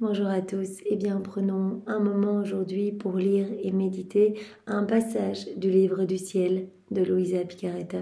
Bonjour à tous, eh bien prenons un moment aujourd'hui pour lire et méditer un passage du livre du ciel de Luisa Picaretta.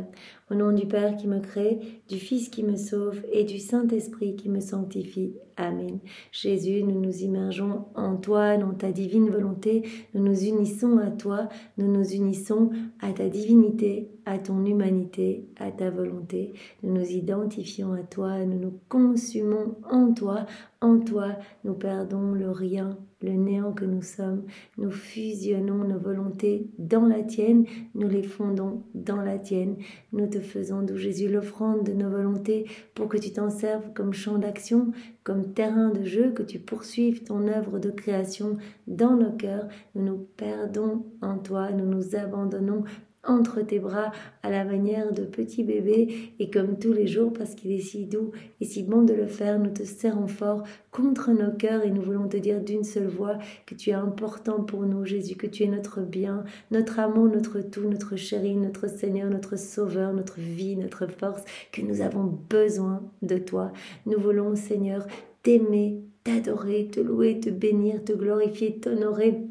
Au nom du Père qui me crée, du Fils qui me sauve et du Saint-Esprit qui me sanctifie. Amen. Jésus, nous nous immergeons en toi, dans ta divine volonté, nous nous unissons à toi, nous nous unissons à ta divinité, à ton humanité, à ta volonté. Nous nous identifions à toi, nous nous consumons en toi. En toi, nous perdons le rien, le néant que nous sommes. Nous fusionnons nos volontés dans la tienne, nous les fondons dans la tienne. Nous te faisons, d'où Jésus, l'offrande de nos volontés pour que tu t'en serves comme champ d'action, comme terrain de jeu, que tu poursuives ton œuvre de création dans nos cœurs. Nous nous perdons en toi, nous nous abandonnons entre tes bras à la manière de petit bébé, et comme tous les jours, parce qu'il est si doux et si bon de le faire, nous te serrons fort contre nos cœurs et nous voulons te dire d'une seule voix que tu es important pour nous, Jésus, que tu es notre bien, notre amour, notre tout, notre chéri, notre Seigneur, notre Sauveur, notre vie, notre force, que nous avons besoin de toi. Nous voulons, Seigneur, t'aimer, t'adorer, te louer, te bénir, te glorifier, t'honorer,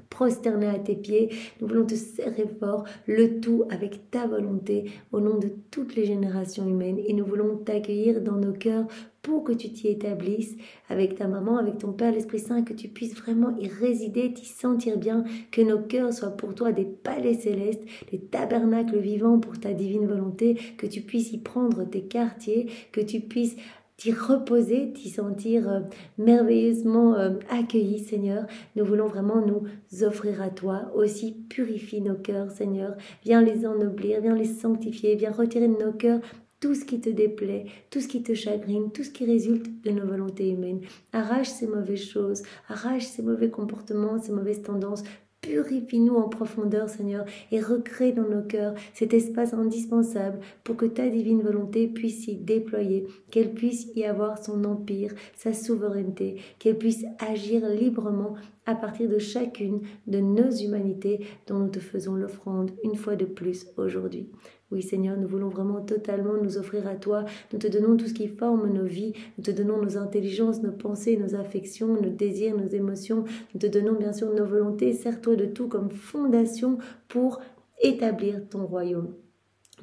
prosterner à tes pieds. Nous voulons te serrer fort, le tout avec ta volonté, au nom de toutes les générations humaines. Et nous voulons t'accueillir dans nos cœurs pour que tu t'y établisses avec ta maman, avec ton Père, l'Esprit Saint, que tu puisses vraiment y résider, t'y sentir bien, que nos cœurs soient pour toi des palais célestes, des tabernacles vivants pour ta divine volonté, que tu puisses y prendre tes quartiers, que tu puisses t'y reposer, t'y sentir merveilleusement accueilli, Seigneur. Nous voulons vraiment nous offrir à toi. Aussi, purifie nos cœurs, Seigneur. Viens les ennoblir, viens les sanctifier, viens retirer de nos cœurs tout ce qui te déplaît, tout ce qui te chagrine, tout ce qui résulte de nos volontés humaines. Arrache ces mauvaises choses, arrache ces mauvais comportements, ces mauvaises tendances. Purifie-nous en profondeur, Seigneur, et recrée dans nos cœurs cet espace indispensable pour que ta divine volonté puisse s'y déployer, qu'elle puisse y avoir son empire, sa souveraineté, qu'elle puisse agir librement à partir de chacune de nos humanités dont nous te faisons l'offrande une fois de plus aujourd'hui. Oui, Seigneur, nous voulons vraiment totalement nous offrir à toi. Nous te donnons tout ce qui forme nos vies. Nous te donnons nos intelligences, nos pensées, nos affections, nos désirs, nos émotions. Nous te donnons bien sûr nos volontés. Sers-toi de tout comme fondation pour établir ton royaume.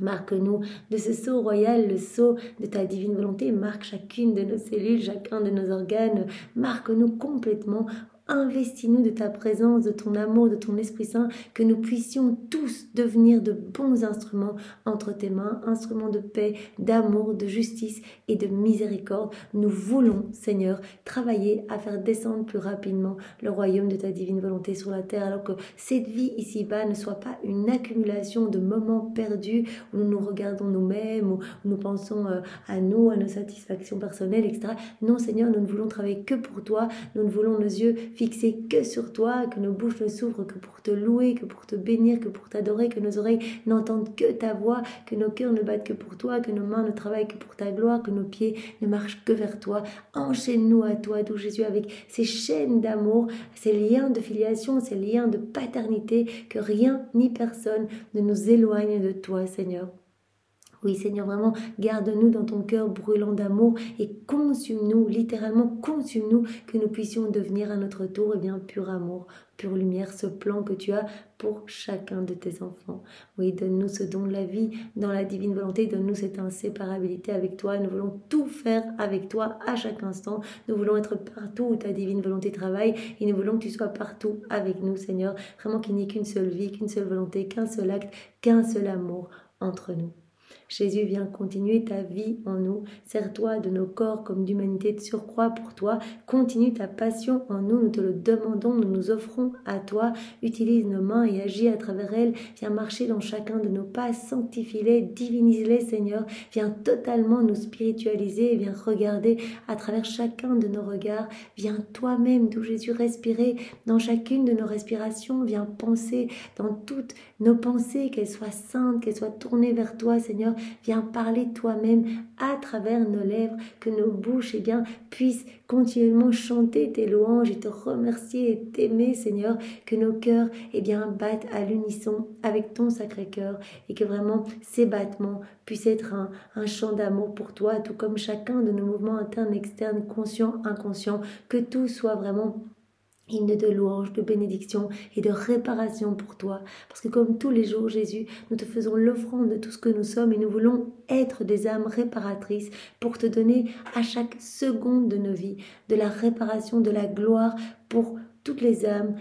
Marque-nous de ce sceau royal, le sceau de ta divine volonté. Marque chacune de nos cellules, chacun de nos organes. Marque-nous complètement. Investis-nous de ta présence, de ton amour, de ton Esprit Saint, que nous puissions tous devenir de bons instruments entre tes mains, instruments de paix, d'amour, de justice et de miséricorde. Nous voulons, Seigneur, travailler à faire descendre plus rapidement le royaume de ta divine volonté sur la terre, alors que cette vie ici-bas ne soit pas une accumulation de moments perdus où nous nous regardons nous-mêmes, où nous pensons à nous, à nos satisfactions personnelles, etc. Non, Seigneur, nous ne voulons travailler que pour toi, nous ne voulons nos yeux fixés que sur toi, que nos bouches ne s'ouvrent que pour te louer, que pour te bénir, que pour t'adorer, que nos oreilles n'entendent que ta voix, que nos cœurs ne battent que pour toi, que nos mains ne travaillent que pour ta gloire, que nos pieds ne marchent que vers toi. Enchaîne-nous à toi, d'où Jésus, avec ces chaînes d'amour, ces liens de filiation, ces liens de paternité, que rien ni personne ne nous éloigne de toi, Seigneur. Oui, Seigneur, vraiment, garde-nous dans ton cœur brûlant d'amour et consume-nous, littéralement consume-nous, que nous puissions devenir à notre tour, pur amour, pure lumière, ce plan que tu as pour chacun de tes enfants. Oui, donne-nous ce don de la vie dans la divine volonté, donne-nous cette inséparabilité avec toi. Nous voulons tout faire avec toi à chaque instant. Nous voulons être partout où ta divine volonté travaille et nous voulons que tu sois partout avec nous, Seigneur. Vraiment qu'il n'y ait qu'une seule vie, qu'une seule volonté, qu'un seul acte, qu'un seul amour entre nous. Jésus, viens continuer ta vie en nous. Sers-toi de nos corps comme d'humanité de surcroît pour toi. Continue ta passion en nous. Nous te le demandons, nous nous offrons à toi. Utilise nos mains et agis à travers elles. Viens marcher dans chacun de nos pas. Sanctifie-les, divinise-les, Seigneur. Viens totalement nous spiritualiser. Viens regarder à travers chacun de nos regards. Viens toi-même, d'où Jésus, respirer dans chacune de nos respirations. Viens penser dans toutes nos pensées, qu'elles soient saintes, qu'elles soient tournées vers toi, Seigneur, Seigneur, viens parler de toi-même à travers nos lèvres, que nos bouches, puissent continuellement chanter tes louanges et te remercier et t'aimer, Seigneur, que nos cœurs, battent à l'unisson avec ton Sacré-Cœur et que vraiment ces battements puissent être un chant d'amour pour toi, tout comme chacun de nos mouvements internes, externes, conscients, inconscients, que tout soit vraiment hymne de louange, de bénédiction et de réparation pour toi. Parce que comme tous les jours, Jésus, nous te faisons l'offrande de tout ce que nous sommes et nous voulons être des âmes réparatrices pour te donner à chaque seconde de nos vies de la réparation, de la gloire pour toutes les âmes,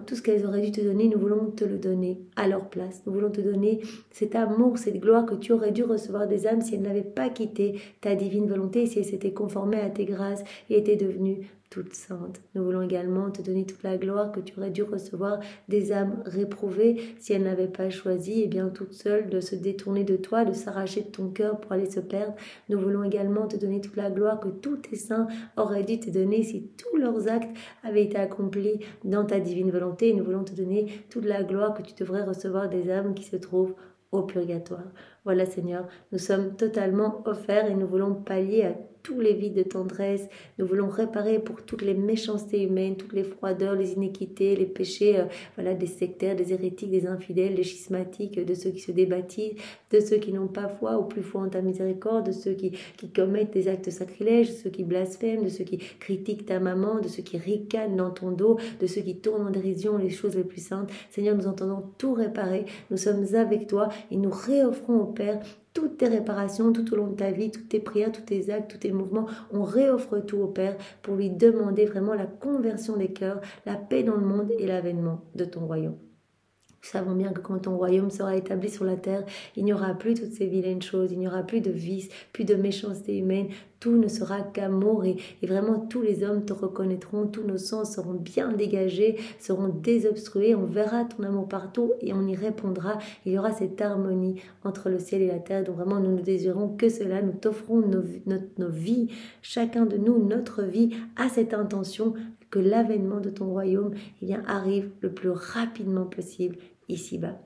tout ce qu'elles auraient dû te donner, nous voulons te le donner à leur place. Nous voulons te donner cet amour, cette gloire que tu aurais dû recevoir des âmes si elles n'avaient pas quitté ta divine volonté, si elles s'étaient conformées à tes grâces et étaient devenues toute sainte. Nous voulons également te donner toute la gloire que tu aurais dû recevoir des âmes réprouvées si elles n'avaient pas choisi, toutes seules, de se détourner de toi, de s'arracher de ton cœur pour aller se perdre. Nous voulons également te donner toute la gloire que tous tes saints auraient dû te donner si tous leurs actes avaient été accomplis dans ta divine volonté. Et nous voulons te donner toute la gloire que tu devrais recevoir des âmes qui se trouvent au purgatoire. Voilà, Seigneur, nous sommes totalement offerts et nous voulons pallier à tous les vides de tendresse. Nous voulons réparer pour toutes les méchancetés humaines, toutes les froideurs, les iniquités, les péchés, des sectaires, des hérétiques, des infidèles, des schismatiques, de ceux qui se débaptisent, de ceux qui n'ont pas foi ou plus foi en ta miséricorde, de ceux qui commettent des actes sacrilèges, de ceux qui blasphèment, de ceux qui critiquent ta maman, de ceux qui ricanent dans ton dos, de ceux qui tournent en dérision les choses les plus saintes. Seigneur, nous entendons tout réparer. Nous sommes avec toi et nous réoffrons au Père toutes tes réparations tout au long de ta vie, toutes tes prières, tous tes actes, tous tes mouvements. On réoffre tout au Père pour lui demander vraiment la conversion des cœurs, la paix dans le monde et l'avènement de ton royaume. Nous savons bien que quand ton royaume sera établi sur la terre, il n'y aura plus toutes ces vilaines choses, il n'y aura plus de vices, plus de méchanceté humaine, tout ne sera qu'amour et vraiment tous les hommes te reconnaîtront, tous nos sens seront bien dégagés, seront désobstrués, on verra ton amour partout et on y répondra. Il y aura cette harmonie entre le ciel et la terre, donc vraiment nous ne désirons que cela, nous t'offrons nos vies, chacun de nous, notre vie, à cette intention que l'avènement de ton royaume arrive le plus rapidement possible ici-bas.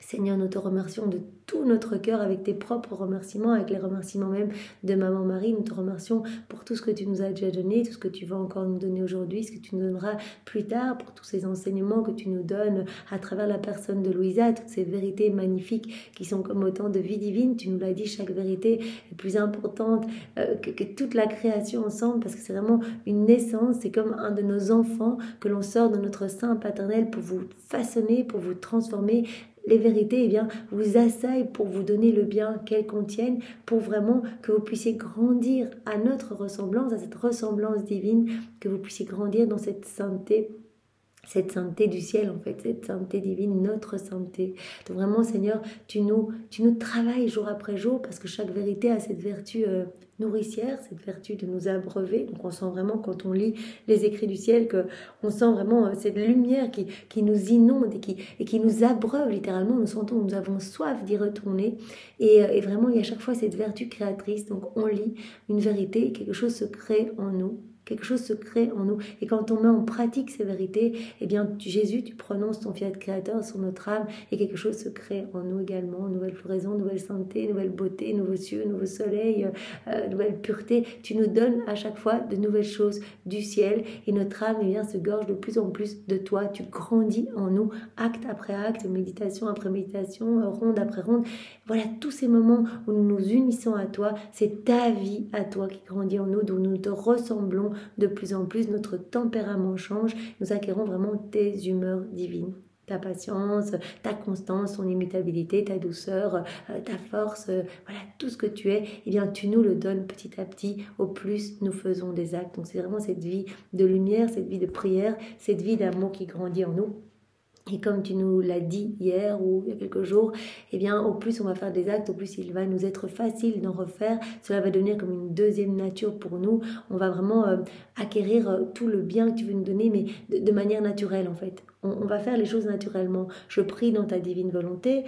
Seigneur, nous te remercions de tout notre cœur avec tes propres remerciements, avec les remerciements même de Maman Marie. Nous te remercions pour tout ce que tu nous as déjà donné, tout ce que tu vas encore nous donner aujourd'hui, ce que tu nous donneras plus tard, pour tous ces enseignements que tu nous donnes à travers la personne de Louisa, toutes ces vérités magnifiques qui sont comme autant de vie divine. Tu nous l'as dit, chaque vérité est plus importante que toute la création ensemble, parce que c'est vraiment une naissance, c'est comme un de nos enfants que l'on sort de notre sein paternel pour vous façonner, pour vous transformer. Les vérités, vous assaillent pour vous donner le bien qu'elles contiennent, pour vraiment que vous puissiez grandir à notre ressemblance, à cette ressemblance divine, que vous puissiez grandir dans cette sainteté du ciel, en fait, cette sainteté divine, notre sainteté. Donc vraiment, Seigneur, tu nous travailles jour après jour, parce que chaque vérité a cette vertu nourricière, cette vertu de nous abreuver. Donc on sent vraiment, quand on lit les écrits du ciel, qu'on sent vraiment cette lumière qui nous inonde et qui nous abreuve littéralement. Nous sentons que nous avons soif d'y retourner. Et vraiment, il y a à chaque fois cette vertu créatrice. Donc on lit une vérité, quelque chose se crée en nous. Quelque chose se crée en nous. Et quand on met en pratique ces vérités, Jésus, tu prononces ton fiat créateur sur notre âme et quelque chose se crée en nous également. Nouvelle floraison, nouvelle sainteté, nouvelle beauté, nouveaux cieux, nouveau soleil, nouvelle pureté. Tu nous donnes à chaque fois de nouvelles choses du ciel et notre âme se gorge de plus en plus de toi. Tu grandis en nous, acte après acte, méditation après méditation, ronde après ronde. Voilà, tous ces moments où nous nous unissons à toi, c'est ta vie à toi qui grandit en nous, dont nous te ressemblons de plus en plus, notre tempérament change, nous acquérons vraiment tes humeurs divines. Ta patience, ta constance, ton immutabilité, ta douceur, ta force, voilà, tout ce que tu es, tu nous le donnes petit à petit, au plus nous faisons des actes. Donc c'est vraiment cette vie de lumière, cette vie de prière, cette vie d'amour qui grandit en nous. Et comme tu nous l'as dit hier ou il y a quelques jours, au plus on va faire des actes, au plus il va nous être facile d'en refaire. Cela va devenir comme une deuxième nature pour nous. On va vraiment acquérir tout le bien que tu veux nous donner, mais de manière naturelle en fait. On va faire les choses naturellement. Je prie dans ta divine volonté.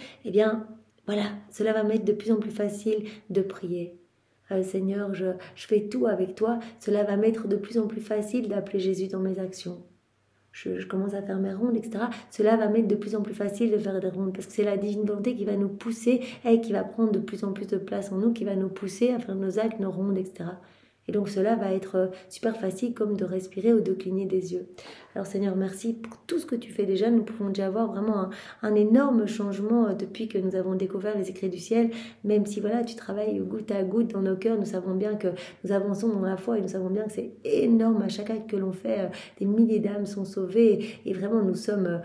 Voilà, cela va m'être de plus en plus facile de prier. Seigneur, je fais tout avec toi. Cela va m'être de plus en plus facile d'appeler Jésus dans mes actions. je commence à faire mes rondes, etc. Cela va m'être de plus en plus facile de faire des rondes parce que c'est la divine volonté qui va nous pousser et qui va prendre de plus en plus de place en nous, qui va nous pousser à faire nos actes, nos rondes, etc. Et donc cela va être super facile comme de respirer ou de cligner des yeux. Alors Seigneur, merci pour tout ce que tu fais déjà. Nous pouvons déjà voir vraiment un énorme changement depuis que nous avons découvert les écrits du ciel. Même si voilà, tu travailles goutte à goutte dans nos cœurs, nous savons bien que nous avançons dans la foi et nous savons bien que c'est énorme. À chaque acte que l'on fait, des milliers d'âmes sont sauvées et vraiment nous sommes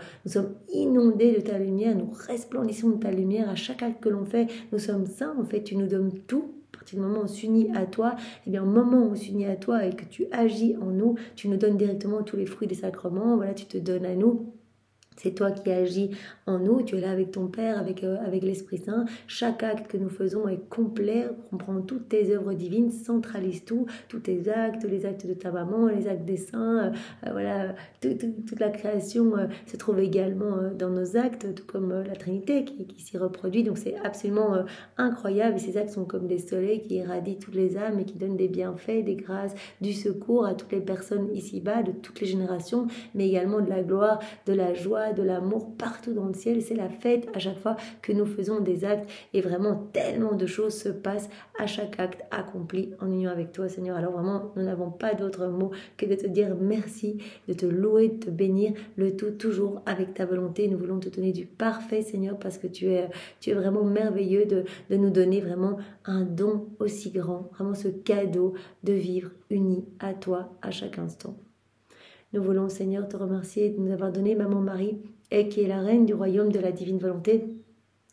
inondés de ta lumière, nous resplendissons de ta lumière. À chaque acte que l'on fait, nous sommes saints. En fait, tu nous donnes tout. À partir du moment où on s'unit à toi, et bien au moment où on s'unit à toi et que tu agis en nous, tu nous donnes directement tous les fruits des sacrements, voilà, tu te donnes à nous. C'est toi qui agis en nous, tu es là avec ton Père, avec l'Esprit Saint. Chaque acte que nous faisons est complet, comprend toutes tes œuvres divines, centralise tout, tous tes actes, les actes de ta maman, les actes des saints, voilà, toute la création se trouve également dans nos actes, tout comme la Trinité qui s'y reproduit. Donc c'est absolument incroyable et ces actes sont comme des soleils qui irradient toutes les âmes et qui donnent des bienfaits, des grâces, du secours à toutes les personnes ici-bas, de toutes les générations, mais également de la gloire, de la joie, de l'amour partout dans le ciel. C'est la fête à chaque fois que nous faisons des actes et vraiment tellement de choses se passent à chaque acte accompli en union avec toi, Seigneur. Alors vraiment, nous n'avons pas d'autre mot que de te dire merci, de te louer, de te bénir, le tout toujours avec ta volonté. Nous voulons te donner du parfait, Seigneur, parce que tu es vraiment merveilleux de nous donner vraiment un don aussi grand, vraiment ce cadeau de vivre unis à toi à chaque instant. Nous voulons, Seigneur, te remercier de nous avoir donné Maman Marie, elle qui est la reine du royaume de la divine volonté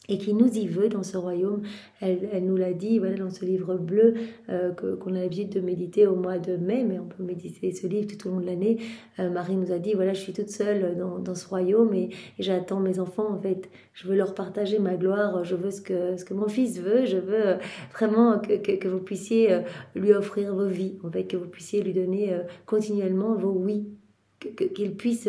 et qui nous y veut dans ce royaume. Elle nous l'a dit, voilà, dans ce livre bleu qu'on a l'habitude de méditer au mois de mai, mais on peut méditer ce livre tout au long de l'année. Marie nous a dit, voilà, je suis toute seule dans ce royaume et j'attends mes enfants, en fait. Je veux leur partager ma gloire, je veux ce que mon fils veut, je veux vraiment que vous puissiez lui offrir vos vies, en fait, que vous puissiez lui donner continuellement vos oui. Qu'il puisse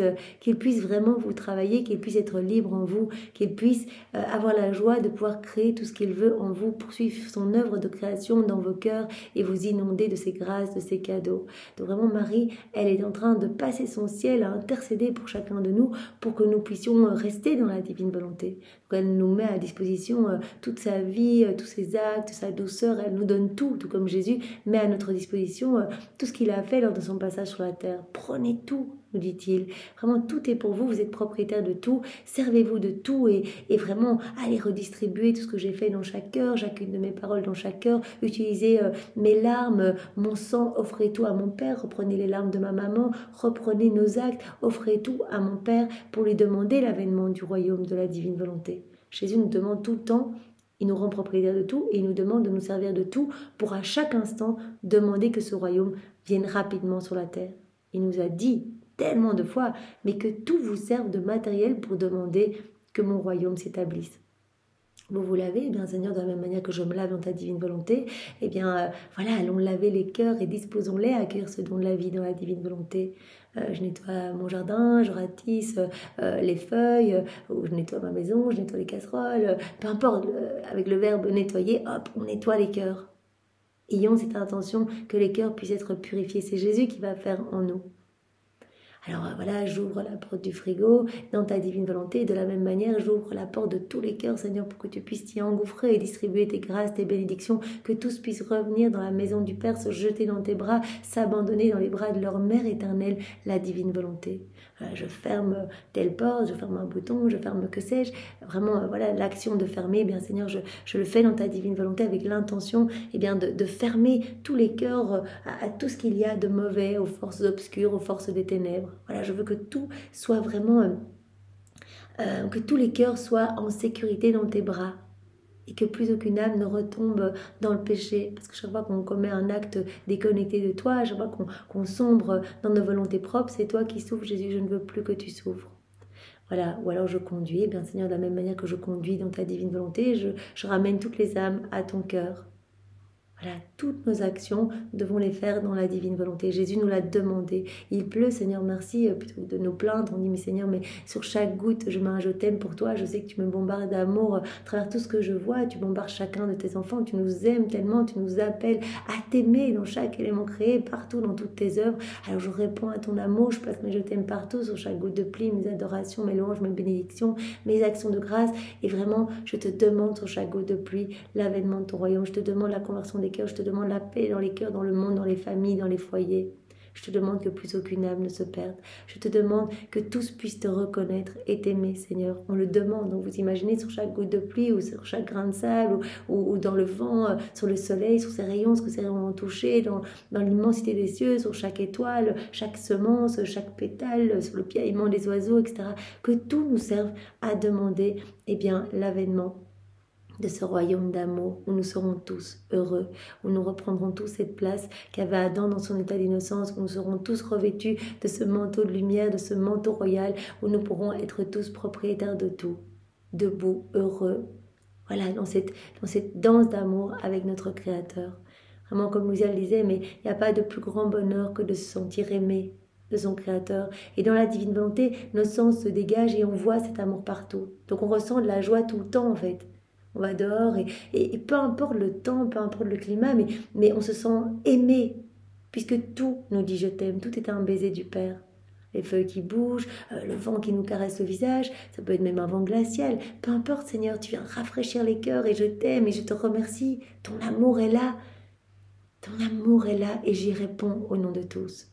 vraiment vous travailler, qu'il puisse être libre en vous, qu'il puisse avoir la joie de pouvoir créer tout ce qu'il veut en vous, poursuivre son œuvre de création dans vos cœurs et vous inonder de ses grâces, de ses cadeaux. Donc vraiment Marie, elle est en train de passer son ciel à intercéder pour chacun de nous pour que nous puissions rester dans la divine volonté. Donc elle nous met à disposition toute sa vie, tous ses actes, sa douceur, elle nous donne tout comme Jésus met à notre disposition tout ce qu'il a fait lors de son passage sur la terre. Prenez tout, nous dit-il. Vraiment, tout est pour vous, vous êtes propriétaire de tout, servez-vous de tout et vraiment allez redistribuer tout ce que j'ai fait dans chaque cœur, chacune de mes paroles dans chaque cœur, utilisez mes larmes, mon sang, offrez tout à mon Père, reprenez les larmes de ma maman, reprenez nos actes, offrez tout à mon Père pour lui demander l'avènement du royaume de la divine volonté. Jésus nous demande tout le temps, il nous rend propriétaire de tout et il nous demande de nous servir de tout pour à chaque instant demander que ce royaume vienne rapidement sur la terre. Il nous a dit tellement de fois, mais que tout vous serve de matériel pour demander que mon royaume s'établisse. Vous lavez, eh bien Seigneur, de la même manière que je me lave dans ta divine volonté, eh bien voilà, allons laver les cœurs et disposons-les à accueillir ce don de la vie dans la divine volonté. Je nettoie mon jardin, je ratisse les feuilles, ou je nettoie ma maison, je nettoie les casseroles, peu importe, avec le verbe nettoyer, hop, on nettoie les cœurs. Ayons cette intention que les cœurs puissent être purifiés. C'est Jésus qui va faire en nous. Alors voilà, j'ouvre la porte du frigo dans ta divine volonté. De la même manière, j'ouvre la porte de tous les cœurs, Seigneur, pour que tu puisses t'y engouffrer et distribuer tes grâces, tes bénédictions, que tous puissent revenir dans la maison du Père, se jeter dans tes bras, s'abandonner dans les bras de leur Mère éternelle, la divine volonté. Voilà, je ferme telle porte, je ferme un bouton, je ferme que sais-je. Vraiment, voilà, l'action de fermer, eh bien Seigneur, je le fais dans ta divine volonté avec l'intention eh bien, de fermer tous les cœurs à tout ce qu'il y a de mauvais, aux forces obscures, aux forces des ténèbres. Voilà, je veux que tout soit vraiment, que tous les cœurs soient en sécurité dans tes bras et que plus aucune âme ne retombe dans le péché. Parce que chaque fois qu'on commet un acte déconnecté de toi, chaque fois qu'on sombre dans nos volontés propres, c'est toi qui souffres, Jésus, je ne veux plus que tu souffres. Voilà, ou alors je conduis, bien Seigneur, de la même manière que je conduis dans ta divine volonté, je ramène toutes les âmes à ton cœur. Voilà, toutes nos actions, nous devons les faire dans la divine volonté. Jésus nous l'a demandé. Il pleut, Seigneur, merci, plutôt que de nous plaindre. On dit, mais Seigneur, mais sur chaque goutte, je mets un je t'aime pour toi. Je sais que tu me bombardes d'amour à travers tout ce que je vois. Tu bombardes chacun de tes enfants. Tu nous aimes tellement. Tu nous appelles à t'aimer dans chaque élément créé, partout, dans toutes tes œuvres. Alors je réponds à ton amour. Je passe mes je t'aime partout, sur chaque goutte de pluie, mes adorations, mes louanges, mes bénédictions, mes actions de grâce. Et vraiment, je te demande sur chaque goutte de pluie l'avènement de ton royaume. Je te demande la conversion des cœurs, je te demande la paix dans les cœurs, dans le monde, dans les familles, dans les foyers. Je te demande que plus aucune âme ne se perde. Je te demande que tous puissent te reconnaître et t'aimer, Seigneur. On le demande. Donc vous imaginez sur chaque goutte de pluie ou sur chaque grain de sable ou dans le vent, sur le soleil, sur ces rayons, ce que ces rayons ont touché, dans l'immensité des cieux, sur chaque étoile, chaque semence, chaque pétale, sur le piaillement des oiseaux, etc. Que tout nous serve à demander l'avènement de ce royaume d'amour où nous serons tous heureux, où nous reprendrons tous cette place qu'avait Adam dans son état d'innocence, où nous serons tous revêtus de ce manteau de lumière, de ce manteau royal, où nous pourrons être tous propriétaires de tout, debout, heureux, voilà, dans cette danse d'amour avec notre Créateur. Vraiment, comme Louisa le disait, mais il n'y a pas de plus grand bonheur que de se sentir aimé de son Créateur. Et dans la divine volonté, nos sens se dégagent et on voit cet amour partout. Donc on ressent de la joie tout le temps en fait. On va dehors et peu importe le temps, peu importe le climat, mais on se sent aimé, puisque tout nous dit je t'aime, tout est un baiser du Père. Les feuilles qui bougent, le vent qui nous caresse le visage, ça peut être même un vent glacial. Peu importe, Seigneur, tu viens rafraîchir les cœurs et je t'aime et je te remercie. Ton amour est là. Ton amour est là et j'y réponds au nom de tous.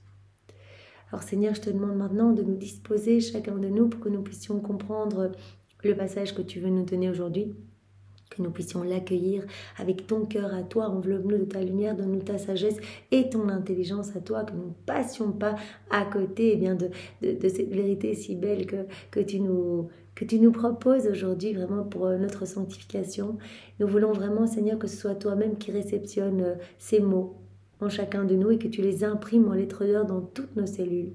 Alors Seigneur, je te demande maintenant de nous disposer, chacun de nous, pour que nous puissions comprendre le passage que tu veux nous donner aujourd'hui. Que nous puissions l'accueillir avec ton cœur à toi, enveloppe-nous de ta lumière, donne-nous ta sagesse et ton intelligence à toi, que nous ne passions pas à côté de cette vérité si belle que tu nous proposes aujourd'hui vraiment pour notre sanctification. Nous voulons vraiment, Seigneur, que ce soit toi-même qui réceptionne ces mots en chacun de nous et que tu les imprimes en lettres d'or dans toutes nos cellules,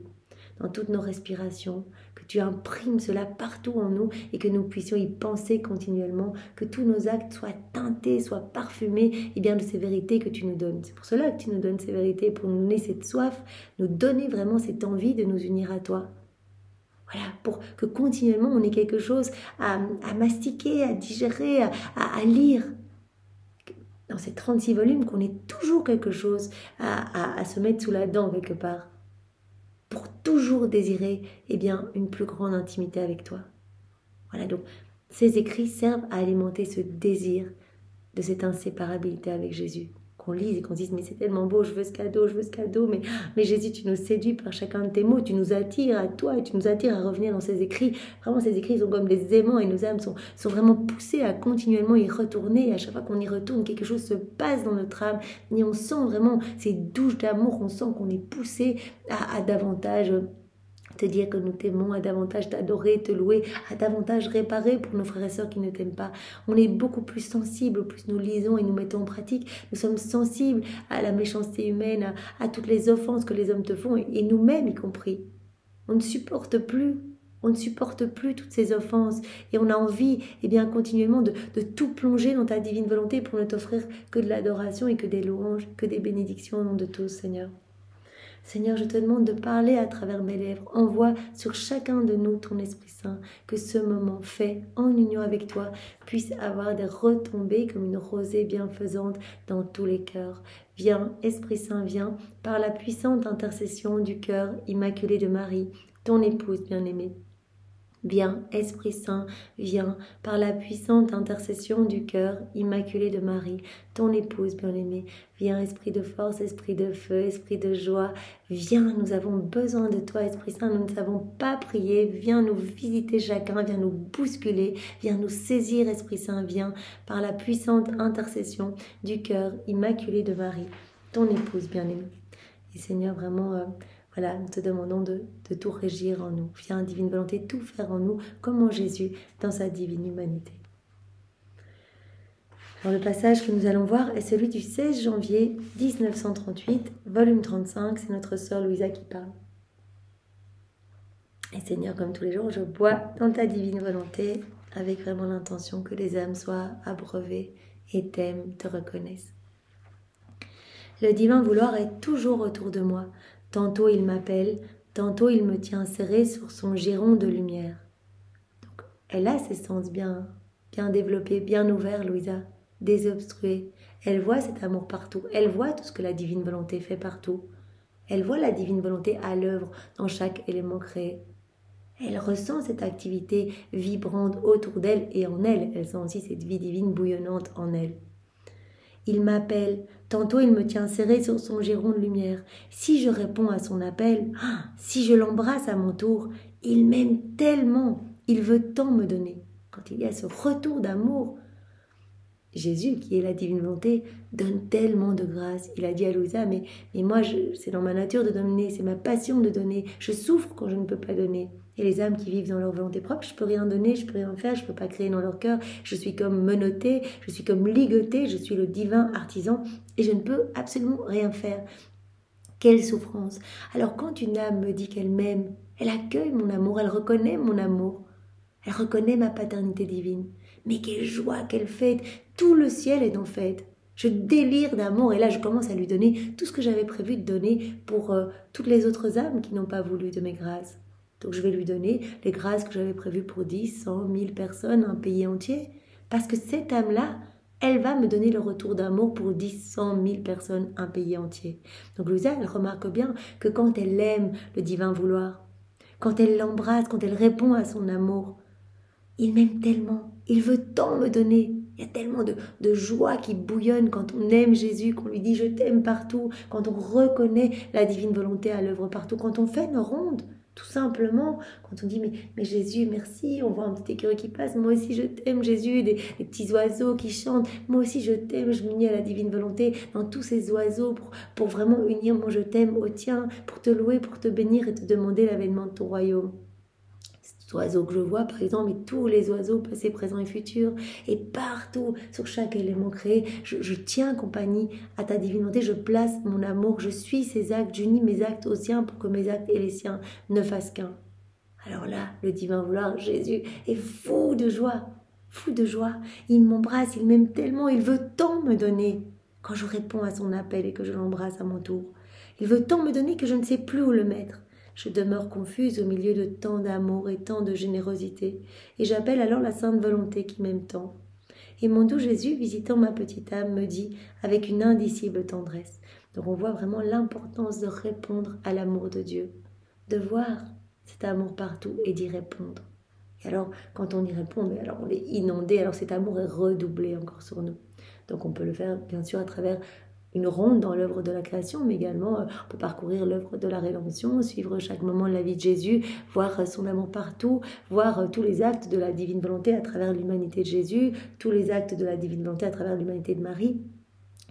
dans toutes nos respirations, que tu imprimes cela partout en nous et que nous puissions y penser continuellement, que tous nos actes soient teintés, soient parfumés de ces vérités que tu nous donnes. C'est pour cela que tu nous donnes ces vérités, pour nous donner cette soif, nous donner vraiment cette envie de nous unir à toi. Voilà, pour que continuellement on ait quelque chose à mastiquer, à digérer, à lire. Dans ces 36 volumes, qu'on ait toujours quelque chose à se mettre sous la dent quelque part. Pour toujours désirer une plus grande intimité avec toi. Voilà, donc ces écrits servent à alimenter ce désir de cette inséparabilité avec Jésus. Qu'on lise et qu'on se dise, mais c'est tellement beau, je veux ce cadeau, mais Jésus, tu nous séduis par chacun de tes mots, tu nous attires à toi et tu nous attires à revenir dans ces écrits. Vraiment, ces écrits sont comme des aimants et nos âmes sont vraiment poussées à continuellement y retourner. Et à chaque fois qu'on y retourne, quelque chose se passe dans notre âme et on sent vraiment ces douches d'amour, on sent qu'on est poussé à davantage te dire que nous t'aimons, à davantage t'adorer, te louer, à davantage réparer pour nos frères et sœurs qui ne t'aiment pas. On est beaucoup plus sensible, plus nous lisons et nous mettons en pratique. Nous sommes sensibles à la méchanceté humaine, à toutes les offenses que les hommes te font, et nous-mêmes y compris. On ne supporte plus toutes ces offenses et on a envie continuellement de tout plonger dans ta divine volonté pour ne t'offrir que de l'adoration et que des louanges, que des bénédictions au nom de tous, Seigneur. Seigneur, je te demande de parler à travers mes lèvres. Envoie sur chacun de nous ton Esprit Saint, que ce moment fait en union avec toi puisse avoir des retombées comme une rosée bienfaisante dans tous les cœurs. Viens, Esprit Saint, viens, par la puissante intercession du cœur immaculé de Marie, ton épouse bien-aimée. Viens, Esprit Saint, viens, par la puissante intercession du cœur immaculé de Marie, ton épouse bien-aimée. Viens, Esprit de force, Esprit de feu, Esprit de joie. Viens, nous avons besoin de toi, Esprit Saint, nous ne savons pas prier. Viens nous visiter chacun, viens nous bousculer, viens nous saisir, Esprit Saint, viens, par la puissante intercession du cœur immaculé de Marie, ton épouse bien-aimée. Et Seigneur, vraiment... Voilà, nous te demandons de tout régir en nous. Viens, divine volonté, tout faire en nous, comme en Jésus, dans sa divine humanité. Alors, le passage que nous allons voir est celui du 16 janvier 1938, volume 35. C'est notre sœur Louisa qui parle. Et Seigneur, comme tous les jours, je bois dans ta divine volonté, avec vraiment l'intention que les âmes soient abreuvées et t'aiment, te reconnaissent. Le divin vouloir est toujours autour de moi. Tantôt il m'appelle, tantôt il me tient serré sur son giron de lumière. Donc, elle a ses sens bien développés, bien ouverts, Louisa, désobstrués. Elle voit cet amour partout. Elle voit tout ce que la divine volonté fait partout. Elle voit la divine volonté à l'œuvre dans chaque élément créé. Elle ressent cette activité vibrante autour d'elle et en elle. Elle sent aussi cette vie divine bouillonnante en elle. Il m'appelle, tantôt il me tient serré sur son giron de lumière. Si je réponds à son appel, si je l'embrasse à mon tour, il m'aime tellement, il veut tant me donner. Quand il y a ce retour d'amour, Jésus, qui est la divine volonté, donne tellement de grâce. Il a dit à Louisa, mais moi, c'est dans ma nature de donner, c'est ma passion de donner. Je souffre quand je ne peux pas donner. Et les âmes qui vivent dans leur volonté propre, je ne peux rien donner, je ne peux rien faire, je ne peux pas créer dans leur cœur. Je suis comme menottée, je suis comme ligotée, je suis le divin artisan et je ne peux absolument rien faire. Quelle souffrance! Alors quand une âme me dit qu'elle m'aime, elle accueille mon amour, elle reconnaît mon amour. Elle reconnaît ma paternité divine. Mais quelle joie, quelle fête! Tout le ciel est en fête. Je délire d'amour et là je commence à lui donner tout ce que j'avais prévu de donner pour toutes les autres âmes qui n'ont pas voulu de mes grâces. Donc je vais lui donner les grâces que j'avais prévues pour 10, 100, 1000 personnes, un pays entier. Parce que cette âme-là, elle va me donner le retour d'amour pour 10, 100, 1000 personnes, un pays entier. Donc Louisa, elle remarque bien que quand elle aime le divin vouloir, quand elle l'embrasse, quand elle répond à son amour, il m'aime tellement, il veut tant me donner. Il y a tellement de joie qui bouillonne quand on aime Jésus, qu'on lui dit « je t'aime » partout, quand on reconnaît la divine volonté à l'œuvre partout, quand on fait nos rondes, tout simplement, quand on dit mais Jésus, merci, on voit un petit écureuil qui passe, moi aussi je t'aime Jésus, des petits oiseaux qui chantent, moi aussi je t'aime, je m'unis à la divine volonté dans tous ces oiseaux pour vraiment unir mon je t'aime au tien, pour te louer, pour te bénir et te demander l'avènement de ton royaume. Oiseaux que je vois par exemple, et tous les oiseaux passés, présents et futurs, et partout sur chaque élément créé, je tiens compagnie à ta divine volonté, je place mon amour, je suis ses actes, j'unis mes actes aux siens pour que mes actes et les siens ne fassent qu'un. Alors là, le divin vouloir, Jésus, est fou de joie, il m'embrasse, il m'aime tellement, il veut tant me donner quand je réponds à son appel et que je l'embrasse à mon tour. Il veut tant me donner que je ne sais plus où le mettre. Je demeure confuse au milieu de tant d'amour et tant de générosité, et j'appelle alors la sainte volonté qui m'aime tant. Et mon doux Jésus, visitant ma petite âme, me dit avec une indicible tendresse. Donc on voit vraiment l'importance de répondre à l'amour de Dieu, de voir cet amour partout et d'y répondre. Et alors, quand on y répond, alors on est inondé, alors cet amour est redoublé encore sur nous. Donc on peut le faire bien sûr à travers une ronde dans l'œuvre de la création, mais également pour parcourir l'œuvre de la rédemption, suivre chaque moment de la vie de Jésus, voir son amour partout, voir tous les actes de la divine volonté à travers l'humanité de Jésus, tous les actes de la divine volonté à travers l'humanité de Marie.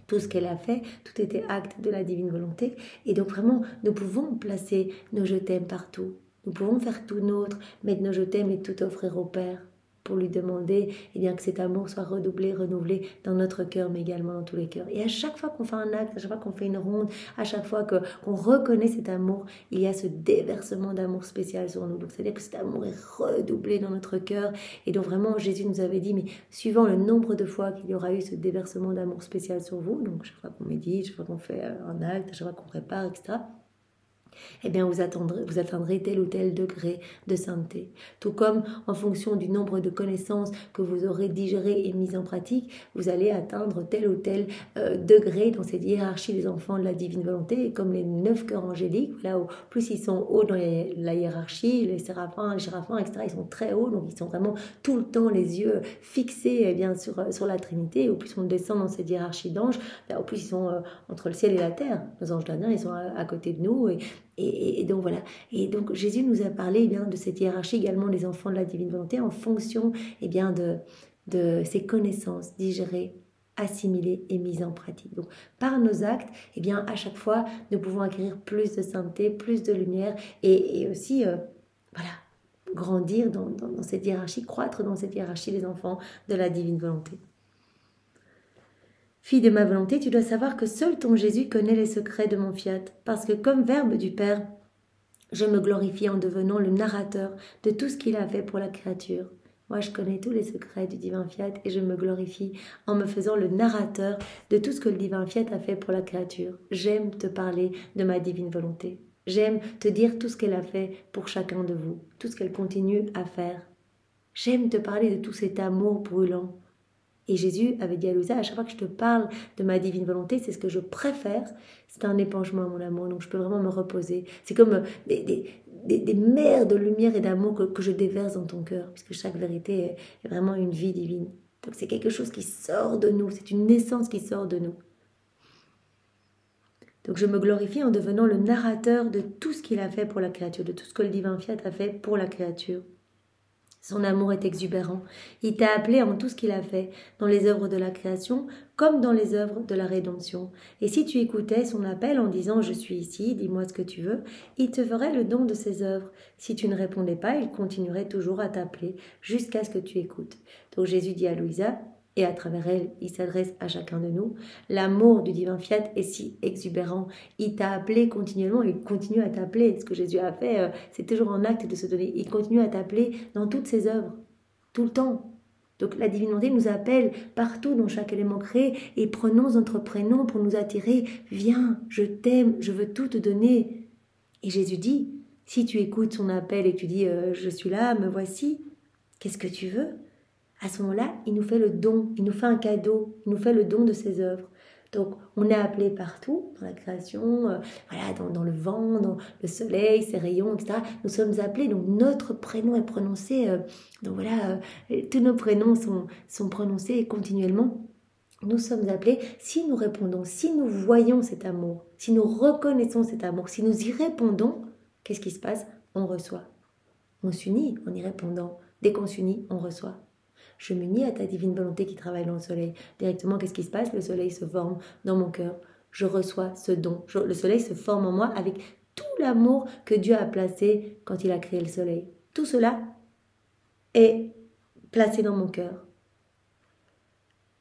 Tout ce qu'elle a fait, tout était acte de la divine volonté. Et donc vraiment, nous pouvons placer nos je t'aime partout. Nous pouvons faire tout nôtre, mettre nos je t'aime et tout offrir au Père, pour lui demander bien, que cet amour soit redoublé, renouvelé dans notre cœur, mais également dans tous les cœurs. Et à chaque fois qu'on fait un acte, à chaque fois qu'on fait une ronde, à chaque fois qu'on reconnaît cet amour, il y a ce déversement d'amour spécial sur nous. Donc c'est-à-dire que cet amour est redoublé dans notre cœur. Et donc vraiment, Jésus nous avait dit, mais suivant le nombre de fois qu'il y aura eu ce déversement d'amour spécial sur vous, donc chaque fois qu'on médite, chaque fois qu'on fait un acte, chaque fois qu'on prépare, etc., eh bien vous atteindrez tel ou tel degré de sainteté. Tout comme en fonction du nombre de connaissances que vous aurez digérées et mises en pratique, vous allez atteindre tel ou tel degré dans cette hiérarchie des enfants de la divine volonté. Et comme les 9 cœurs angéliques, voilà, plus ils sont hauts dans la hiérarchie, les séraphins, les géraphins, etc., ils sont très hauts, donc ils sont vraiment tout le temps les yeux fixés sur la Trinité. Au plus on descend dans cette hiérarchie d'anges, au plus ils sont entre le ciel et la terre. Nos anges gardiens, ils sont à côté de nous et donc voilà. Et donc Jésus nous a parlé de cette hiérarchie également des enfants de la divine volonté en fonction de ces connaissances digérées, assimilées et mises en pratique. Donc par nos actes, à chaque fois, nous pouvons acquérir plus de sainteté, plus de lumière et aussi grandir dans cette hiérarchie, croître dans cette hiérarchie des enfants de la divine volonté. Fille de ma volonté, tu dois savoir que seul ton Jésus connaît les secrets de mon fiat, parce que comme Verbe du Père, je me glorifie en devenant le narrateur de tout ce qu'il a fait pour la créature. Moi, je connais tous les secrets du divin fiat et je me glorifie en me faisant le narrateur de tout ce que le divin fiat a fait pour la créature. J'aime te parler de ma divine volonté. J'aime te dire tout ce qu'elle a fait pour chacun de vous, tout ce qu'elle continue à faire. J'aime te parler de tout cet amour brûlant. Et Jésus avait dit à Louisa, à chaque fois que je te parle de ma divine volonté, c'est ce que je préfère, c'est un épanchement à mon amour, donc je peux vraiment me reposer. C'est comme des mers de lumière et d'amour que je déverse dans ton cœur, puisque chaque vérité est vraiment une vie divine. Donc c'est quelque chose qui sort de nous, c'est une naissance qui sort de nous. Donc je me glorifie en devenant le narrateur de tout ce qu'il a fait pour la créature, de tout ce que le divin fiat a fait pour la créature. Son amour est exubérant. Il t'a appelé en tout ce qu'il a fait, dans les œuvres de la création, comme dans les œuvres de la rédemption. Et si tu écoutais son appel en disant « Je suis ici, dis-moi ce que tu veux », il te ferait le don de ses œuvres. Si tu ne répondais pas, il continuerait toujours à t'appeler, jusqu'à ce que tu écoutes. Donc Jésus dit à Louisa, et à travers elle, il s'adresse à chacun de nous. L'amour du divin fiat est si exubérant. Il t'a appelé continuellement, il continue à t'appeler. Ce que Jésus a fait, c'est toujours un acte de se donner. Il continue à t'appeler dans toutes ses œuvres, tout le temps. Donc la divinité nous appelle partout dans chaque élément créé et prononce notre prénom pour nous attirer. Viens, je t'aime, je veux tout te donner. Et Jésus dit, si tu écoutes son appel et que tu dis je suis là, me voici, qu'est-ce que tu veux ? À ce moment-là, il nous fait le don, il nous fait un cadeau, il nous fait le don de ses œuvres. Donc, on est appelé partout, dans la création, dans le vent, dans le soleil, ses rayons, etc. Nous sommes appelés, donc notre prénom est prononcé, tous nos prénoms sont prononcés continuellement. Nous sommes appelés, si nous répondons, si nous voyons cet amour, si nous reconnaissons cet amour, si nous y répondons, qu'est-ce qui se passe ? On reçoit. On s'unit en y répondant. Dès qu'on s'unit, on reçoit. Je m'unis à ta divine volonté qui travaille dans le soleil. Directement, qu'est-ce qui se passe ? Le soleil se forme dans mon cœur. Je reçois ce don. Le soleil se forme en moi avec tout l'amour que Dieu a placé quand il a créé le soleil. Tout cela est placé dans mon cœur.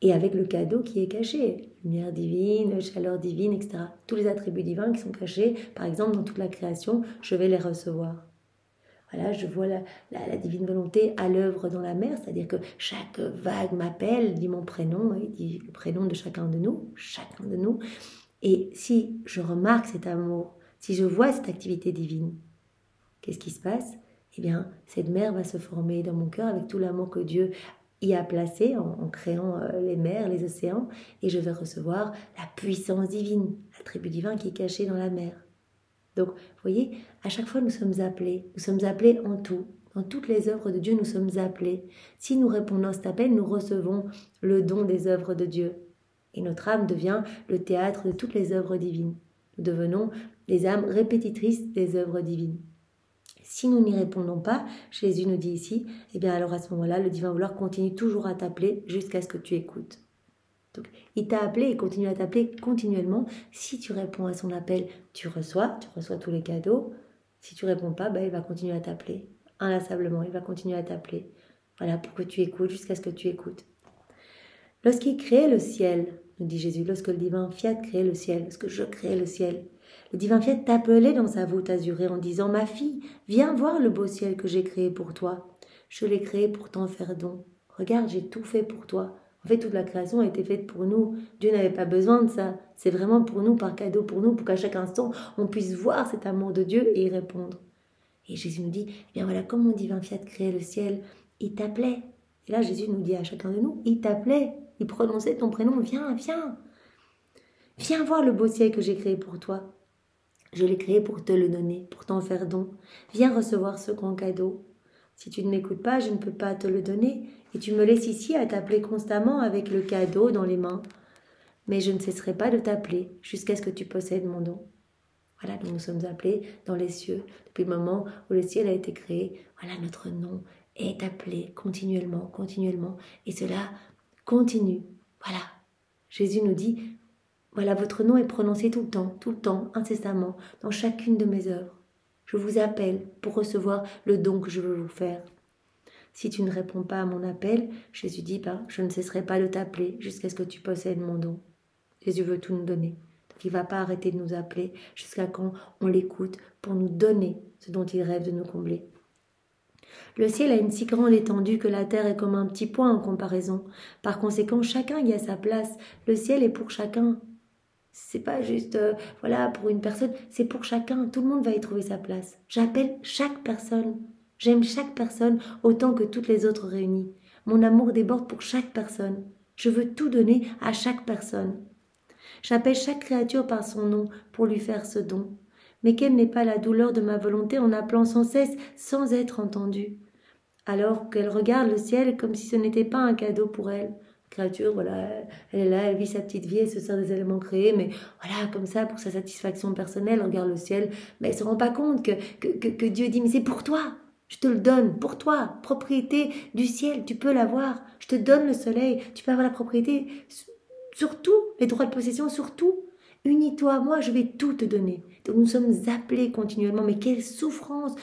Et avec le cadeau qui est caché. Lumière divine, chaleur divine, etc. Tous les attributs divins qui sont cachés, par exemple, dans toute la création, je vais les recevoir. Voilà, je vois la divine volonté à l'œuvre dans la mer, c'est-à-dire que chaque vague m'appelle, dit mon prénom, il dit le prénom de chacun de nous. Et si je remarque cet amour, si je vois cette activité divine, qu'est-ce qui se passe ? Eh bien, cette mer va se former dans mon cœur avec tout l'amour que Dieu y a placé en créant les mers, les océans, et je vais recevoir la puissance divine, l'attribut divin qui est caché dans la mer. Donc, vous voyez, à chaque fois nous sommes appelés en tout. Dans toutes les œuvres de Dieu, nous sommes appelés. Si nous répondons à cet appel, nous recevons le don des œuvres de Dieu. Et notre âme devient le théâtre de toutes les œuvres divines. Nous devenons les âmes répétitrices des œuvres divines. Si nous n'y répondons pas, Jésus nous dit ici, eh bien alors à ce moment-là, le divin vouloir continue toujours à t'appeler jusqu'à ce que tu écoutes. Donc, il t'a appelé et continue à t'appeler continuellement. Si tu réponds à son appel, tu reçois tous les cadeaux. Si tu réponds pas, il va continuer à t'appeler. Inlassablement, il va continuer à t'appeler. Voilà, pour que tu écoutes jusqu'à ce que tu écoutes. Lorsqu'il créait le ciel, nous dit Jésus, lorsque le divin fiat créait le ciel, lorsque je créais le ciel, le divin fiat t'appelait dans sa voûte azurée en disant « Ma fille, viens voir le beau ciel que j'ai créé pour toi. Je l'ai créé pour t'en faire don. Regarde, j'ai tout fait pour toi. » En fait, toute la création a été faite pour nous. Dieu n'avait pas besoin de ça. C'est vraiment pour nous, par cadeau pour nous, pour qu'à chaque instant, on puisse voir cet amour de Dieu et y répondre. Et Jésus nous dit, eh bien voilà, comme mon divin fiat créait le ciel, il t'appelait. Et là, Jésus nous dit à chacun de nous, il t'appelait. Il prononçait ton prénom, viens, viens. Viens voir le beau ciel que j'ai créé pour toi. Je l'ai créé pour te le donner, pour t'en faire don. Viens recevoir ce grand cadeau. Si tu ne m'écoutes pas, je ne peux pas te le donner. Et tu me laisses ici à t'appeler constamment avec le cadeau dans les mains. Mais je ne cesserai pas de t'appeler jusqu'à ce que tu possèdes mon don. Voilà, donc nous sommes appelés dans les cieux. Depuis le moment où le ciel a été créé, voilà, notre nom est appelé continuellement. Et cela continue. Voilà. Jésus nous dit, voilà, votre nom est prononcé tout le temps, incessamment, dans chacune de mes œuvres. Je vous appelle pour recevoir le don que je veux vous faire. Si tu ne réponds pas à mon appel, Jésus dit, je ne cesserai pas de t'appeler jusqu'à ce que tu possèdes mon don. Jésus veut tout nous donner. Donc il ne va pas arrêter de nous appeler jusqu'à quand on l'écoute pour nous donner ce dont il rêve de nous combler. Le ciel a une si grande étendue que la terre est comme un petit point en comparaison. Par conséquent, chacun y a sa place. Le ciel est pour chacun. C'est pas juste, voilà, pour une personne, c'est pour chacun. Tout le monde va y trouver sa place. J'appelle chaque personne. J'aime chaque personne autant que toutes les autres réunies. Mon amour déborde pour chaque personne. Je veux tout donner à chaque personne. J'appelle chaque créature par son nom pour lui faire ce don. Mais quelle n'est pas la douleur de ma volonté en appelant sans cesse, sans être entendue, alors qu'elle regarde le ciel comme si ce n'était pas un cadeau pour elle. Créature, voilà, elle est là, elle vit sa petite vie, elle se sert des éléments créés, mais voilà, comme ça, pour sa satisfaction personnelle, elle regarde le ciel, mais elle ne se rend pas compte que Dieu dit, mais c'est pour toi, je te le donne, pour toi, propriété du ciel, tu peux l'avoir, je te donne le soleil, tu peux avoir la propriété, surtout, les droits de possession, surtout, unis-toi à moi, je vais tout te donner. Donc nous sommes appelés continuellement, mais quelle souffrance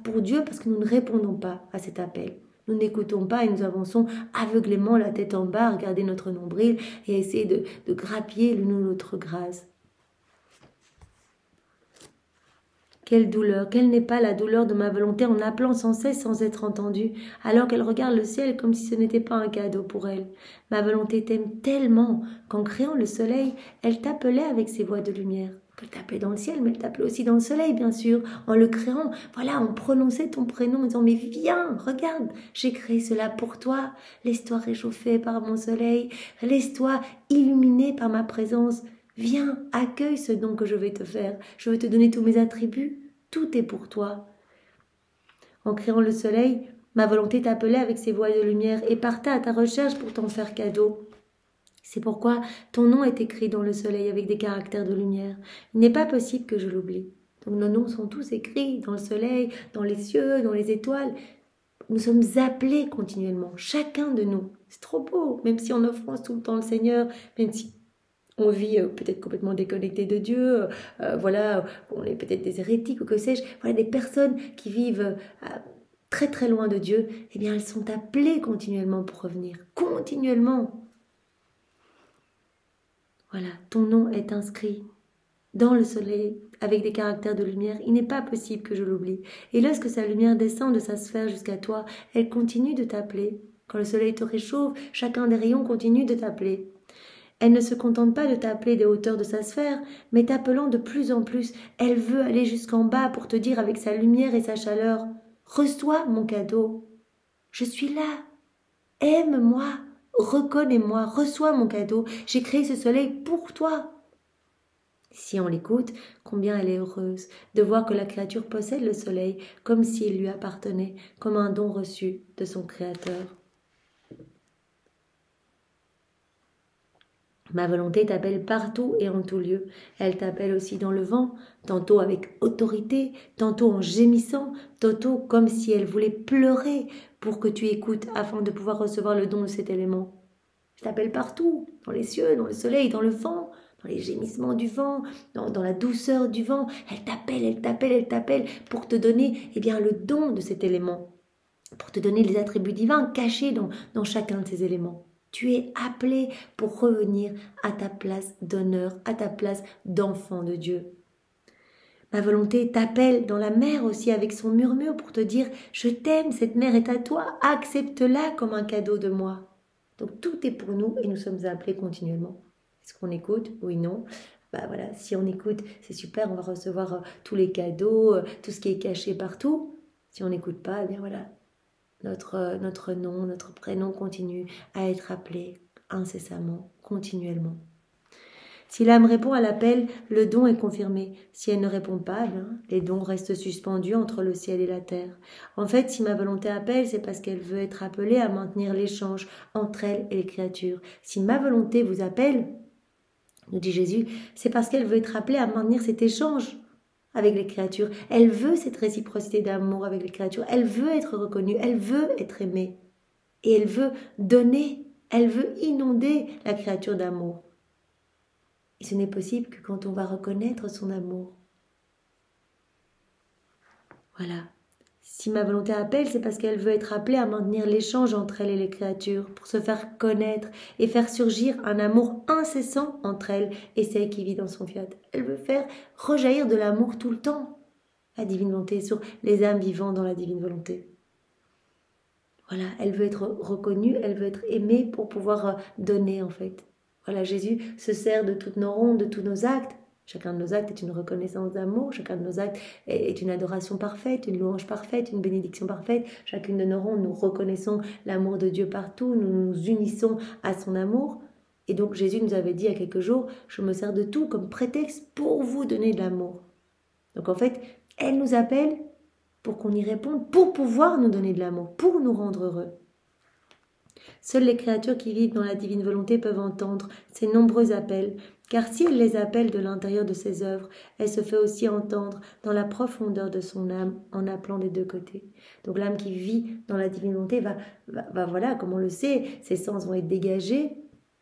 pour Dieu, parce que nous ne répondons pas à cet appel. Nous n'écoutons pas et nous avançons aveuglément la tête en bas, à regarder notre nombril et à essayer de grappiller l'une ou l'autre grâce. Quelle douleur, quelle n'est pas la douleur de ma volonté en appelant sans cesse sans être entendue, alors qu'elle regarde le ciel comme si ce n'était pas un cadeau pour elle. Ma volonté t'aime tellement qu'en créant le soleil, elle t'appelait avec ses voix de lumière. Elle t'appelait dans le ciel, mais elle t'appelait aussi dans le soleil, bien sûr. En le créant, voilà, on prononçait ton prénom en disant « Mais viens, regarde, j'ai créé cela pour toi. Laisse-toi réchauffer par mon soleil. Laisse-toi illuminer par ma présence. Viens, accueille ce don que je vais te faire. Je veux te donner tous mes attributs. Tout est pour toi. » En créant le soleil, ma volonté t'appelait avec ses voix de lumière et partait à ta recherche pour t'en faire cadeau. C'est pourquoi ton nom est écrit dans le soleil avec des caractères de lumière. Il n'est pas possible que je l'oublie. Donc nos noms sont tous écrits dans le soleil, dans les cieux, dans les étoiles. Nous sommes appelés continuellement, chacun de nous. C'est trop beau, même si on offense tout le temps le Seigneur, même si on vit peut-être complètement déconnecté de Dieu, voilà, on est peut-être des hérétiques ou que sais-je. Voilà, des personnes qui vivent très très loin de Dieu, eh bien elles sont appelées continuellement pour revenir, continuellement. Voilà, ton nom est inscrit dans le soleil avec des caractères de lumière. Il n'est pas possible que je l'oublie. Et lorsque sa lumière descend de sa sphère jusqu'à toi, elle continue de t'appeler. Quand le soleil te réchauffe, chacun des rayons continue de t'appeler. Elle ne se contente pas de t'appeler des hauteurs de sa sphère, mais t'appelant de plus en plus. Elle veut aller jusqu'en bas pour te dire avec sa lumière et sa chaleur « Reçois mon cadeau. Je suis là. Aime-moi. Reconnais-moi. Reçois mon cadeau. J'ai créé ce soleil pour toi. » Si on l'écoute, combien elle est heureuse de voir que la créature possède le soleil comme s'il lui appartenait, comme un don reçu de son Créateur. Ma volonté t'appelle partout et en tout lieu. Elle t'appelle aussi dans le vent, tantôt avec autorité, tantôt en gémissant, tantôt comme si elle voulait pleurer pour que tu écoutes afin de pouvoir recevoir le don de cet élément. Je t'appelle partout, dans les cieux, dans le soleil, dans le vent, dans les gémissements du vent, dans la douceur du vent. Elle t'appelle, elle t'appelle, elle t'appelle pour te donner le don de cet élément, pour te donner les attributs divins cachés dans chacun de ces éléments. Tu es appelé pour revenir à ta place d'honneur, à ta place d'enfant de Dieu. Ma volonté t'appelle dans la mer aussi avec son murmure pour te dire « Je t'aime, cette mer est à toi, accepte-la comme un cadeau de moi. » Donc tout est pour nous et nous sommes appelés continuellement. Est-ce qu'on écoute? Oui, non. Voilà, si on écoute, c'est super, on va recevoir tous les cadeaux, tout ce qui est caché partout. Si on n'écoute pas, eh bien voilà. Notre nom, notre prénom continue à être appelé incessamment, continuellement. Si l'âme répond à l'appel, le don est confirmé. Si elle ne répond pas, les dons restent suspendus entre le ciel et la terre. En fait, si ma volonté appelle, c'est parce qu'elle veut être appelée à maintenir l'échange entre elle et les créatures. Si ma volonté vous appelle, nous dit Jésus, c'est parce qu'elle veut être appelée à maintenir cet échange avec les créatures. Elle veut cette réciprocité d'amour avec les créatures. Elle veut être reconnue. Elle veut être aimée. Et elle veut donner. Elle veut inonder la créature d'amour. Et ce n'est possible que quand on va reconnaître son amour. Voilà. Si ma volonté appelle, c'est parce qu'elle veut être appelée à maintenir l'échange entre elle et les créatures, pour se faire connaître et faire surgir un amour incessant entre elle et celle qui vit dans son fiat. Elle veut faire rejaillir de l'amour tout le temps. La divine volonté sur les âmes vivant dans la divine volonté. Voilà, elle veut être reconnue, elle veut être aimée pour pouvoir donner en fait. Voilà, Jésus se sert de toutes nos rondes, de tous nos actes. Chacun de nos actes est une reconnaissance d'amour, chacun de nos actes est une adoration parfaite, une louange parfaite, une bénédiction parfaite. Chacune de nos rondes, nous reconnaissons l'amour de Dieu partout, nous nous unissons à son amour. Et donc Jésus nous avait dit il y a quelques jours, je me sers de tout comme prétexte pour vous donner de l'amour. Donc en fait, elle nous appelle pour qu'on y réponde, pour pouvoir nous donner de l'amour, pour nous rendre heureux. Seules les créatures qui vivent dans la divine volonté peuvent entendre ces nombreux appels, car si elle les appelle de l'intérieur de ses œuvres, elle se fait aussi entendre dans la profondeur de son âme en appelant des deux côtés. Donc l'âme qui vit dans la divine volonté va voilà, comme on le sait, ses sens vont être dégagés,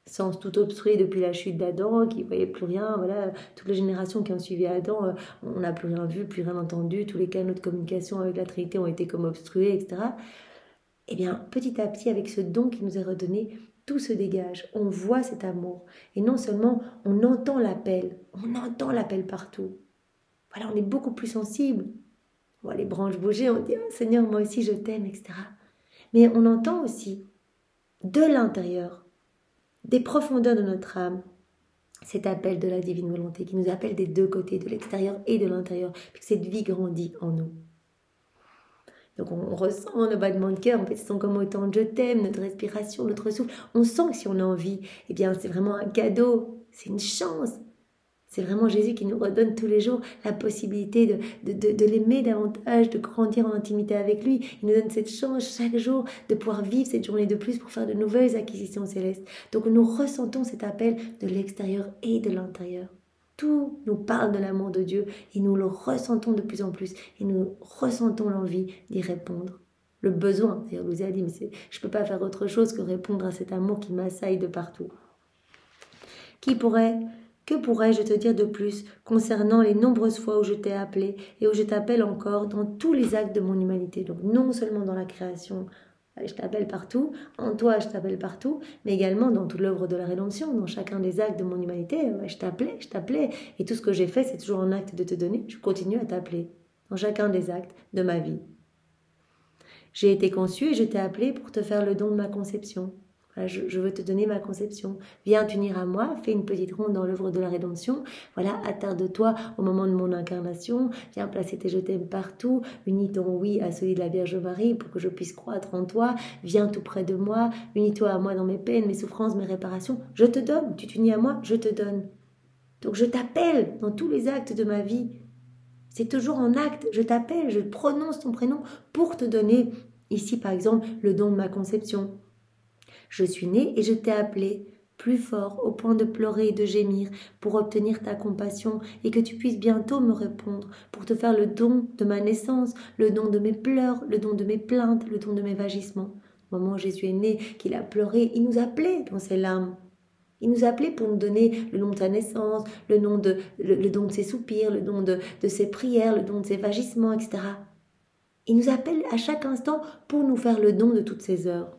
sens tout obstrués depuis la chute d'Adam, qui ne voyait plus rien, voilà, toutes les générations qui ont suivi Adam, on n'a plus rien vu, plus rien entendu, tous les canaux de communication avec la Trinité ont été comme obstrués, etc. Eh bien, petit à petit, avec ce don qui nous est redonné, tout se dégage, on voit cet amour. Et non seulement on entend l'appel partout. Voilà, on est beaucoup plus sensible. On voit les branches bouger, on dit oh, « Seigneur, moi aussi je t'aime », etc. Mais on entend aussi, de l'intérieur, des profondeurs de notre âme, cet appel de la divine volonté qui nous appelle des deux côtés, de l'extérieur et de l'intérieur, puis que cette vie grandit en nous. Donc on ressent nos battements de cœur, en fait, ce sont comme autant de je t'aime, notre respiration, notre souffle. On sent que si on a envie, eh bien c'est vraiment un cadeau, c'est une chance. C'est vraiment Jésus qui nous redonne tous les jours la possibilité de l'aimer davantage, de grandir en intimité avec lui. Il nous donne cette chance chaque jour de pouvoir vivre cette journée de plus pour faire de nouvelles acquisitions célestes. Donc nous ressentons cet appel de l'extérieur et de l'intérieur. Tout nous parle de l'amour de Dieu et nous le ressentons de plus en plus et nous ressentons l'envie d'y répondre. Le besoin, d'ailleurs, Louisa a dit, mais je ne peux pas faire autre chose que répondre à cet amour qui m'assaille de partout. Que pourrais-je te dire de plus concernant les nombreuses fois où je t'ai appelé et où je t'appelle encore dans tous les actes de mon humanité? Donc non seulement dans la création, je t'appelle partout, en toi je t'appelle partout, mais également dans toute l'œuvre de la rédemption, dans chacun des actes de mon humanité, je t'appelais, et tout ce que j'ai fait c'est toujours un acte de te donner, je continue à t'appeler, dans chacun des actes de ma vie. J'ai été conçue et je t'ai appelé pour te faire le don de ma conception. Je veux te donner ma conception. Viens t'unir à moi, fais une petite ronde dans l'œuvre de la rédemption. Voilà, attarde-toi au moment de mon incarnation. Viens placer tes je t'aime partout. Unis ton oui à celui de la Vierge Marie pour que je puisse croître en toi. Viens tout près de moi. Unis-toi à moi dans mes peines, mes souffrances, mes réparations. Je te donne. Tu t'unis à moi, je te donne. Donc je t'appelle dans tous les actes de ma vie. C'est toujours en acte. Je t'appelle, je prononce ton prénom pour te donner, ici par exemple, le don de ma conception. Je suis née et je t'ai appelé, plus fort, au point de pleurer et de gémir, pour obtenir ta compassion et que tu puisses bientôt me répondre, pour te faire le don de ma naissance, le don de mes pleurs, le don de mes plaintes, le don de mes vagissements. Au moment où Jésus est né, qu'il a pleuré, il nous appelait dans ses larmes. Il nous appelait pour nous donner le nom de sa naissance, le don de ses soupirs, le don de ses prières, le don de ses vagissements, etc. Il nous appelle à chaque instant pour nous faire le don de toutes ses heures.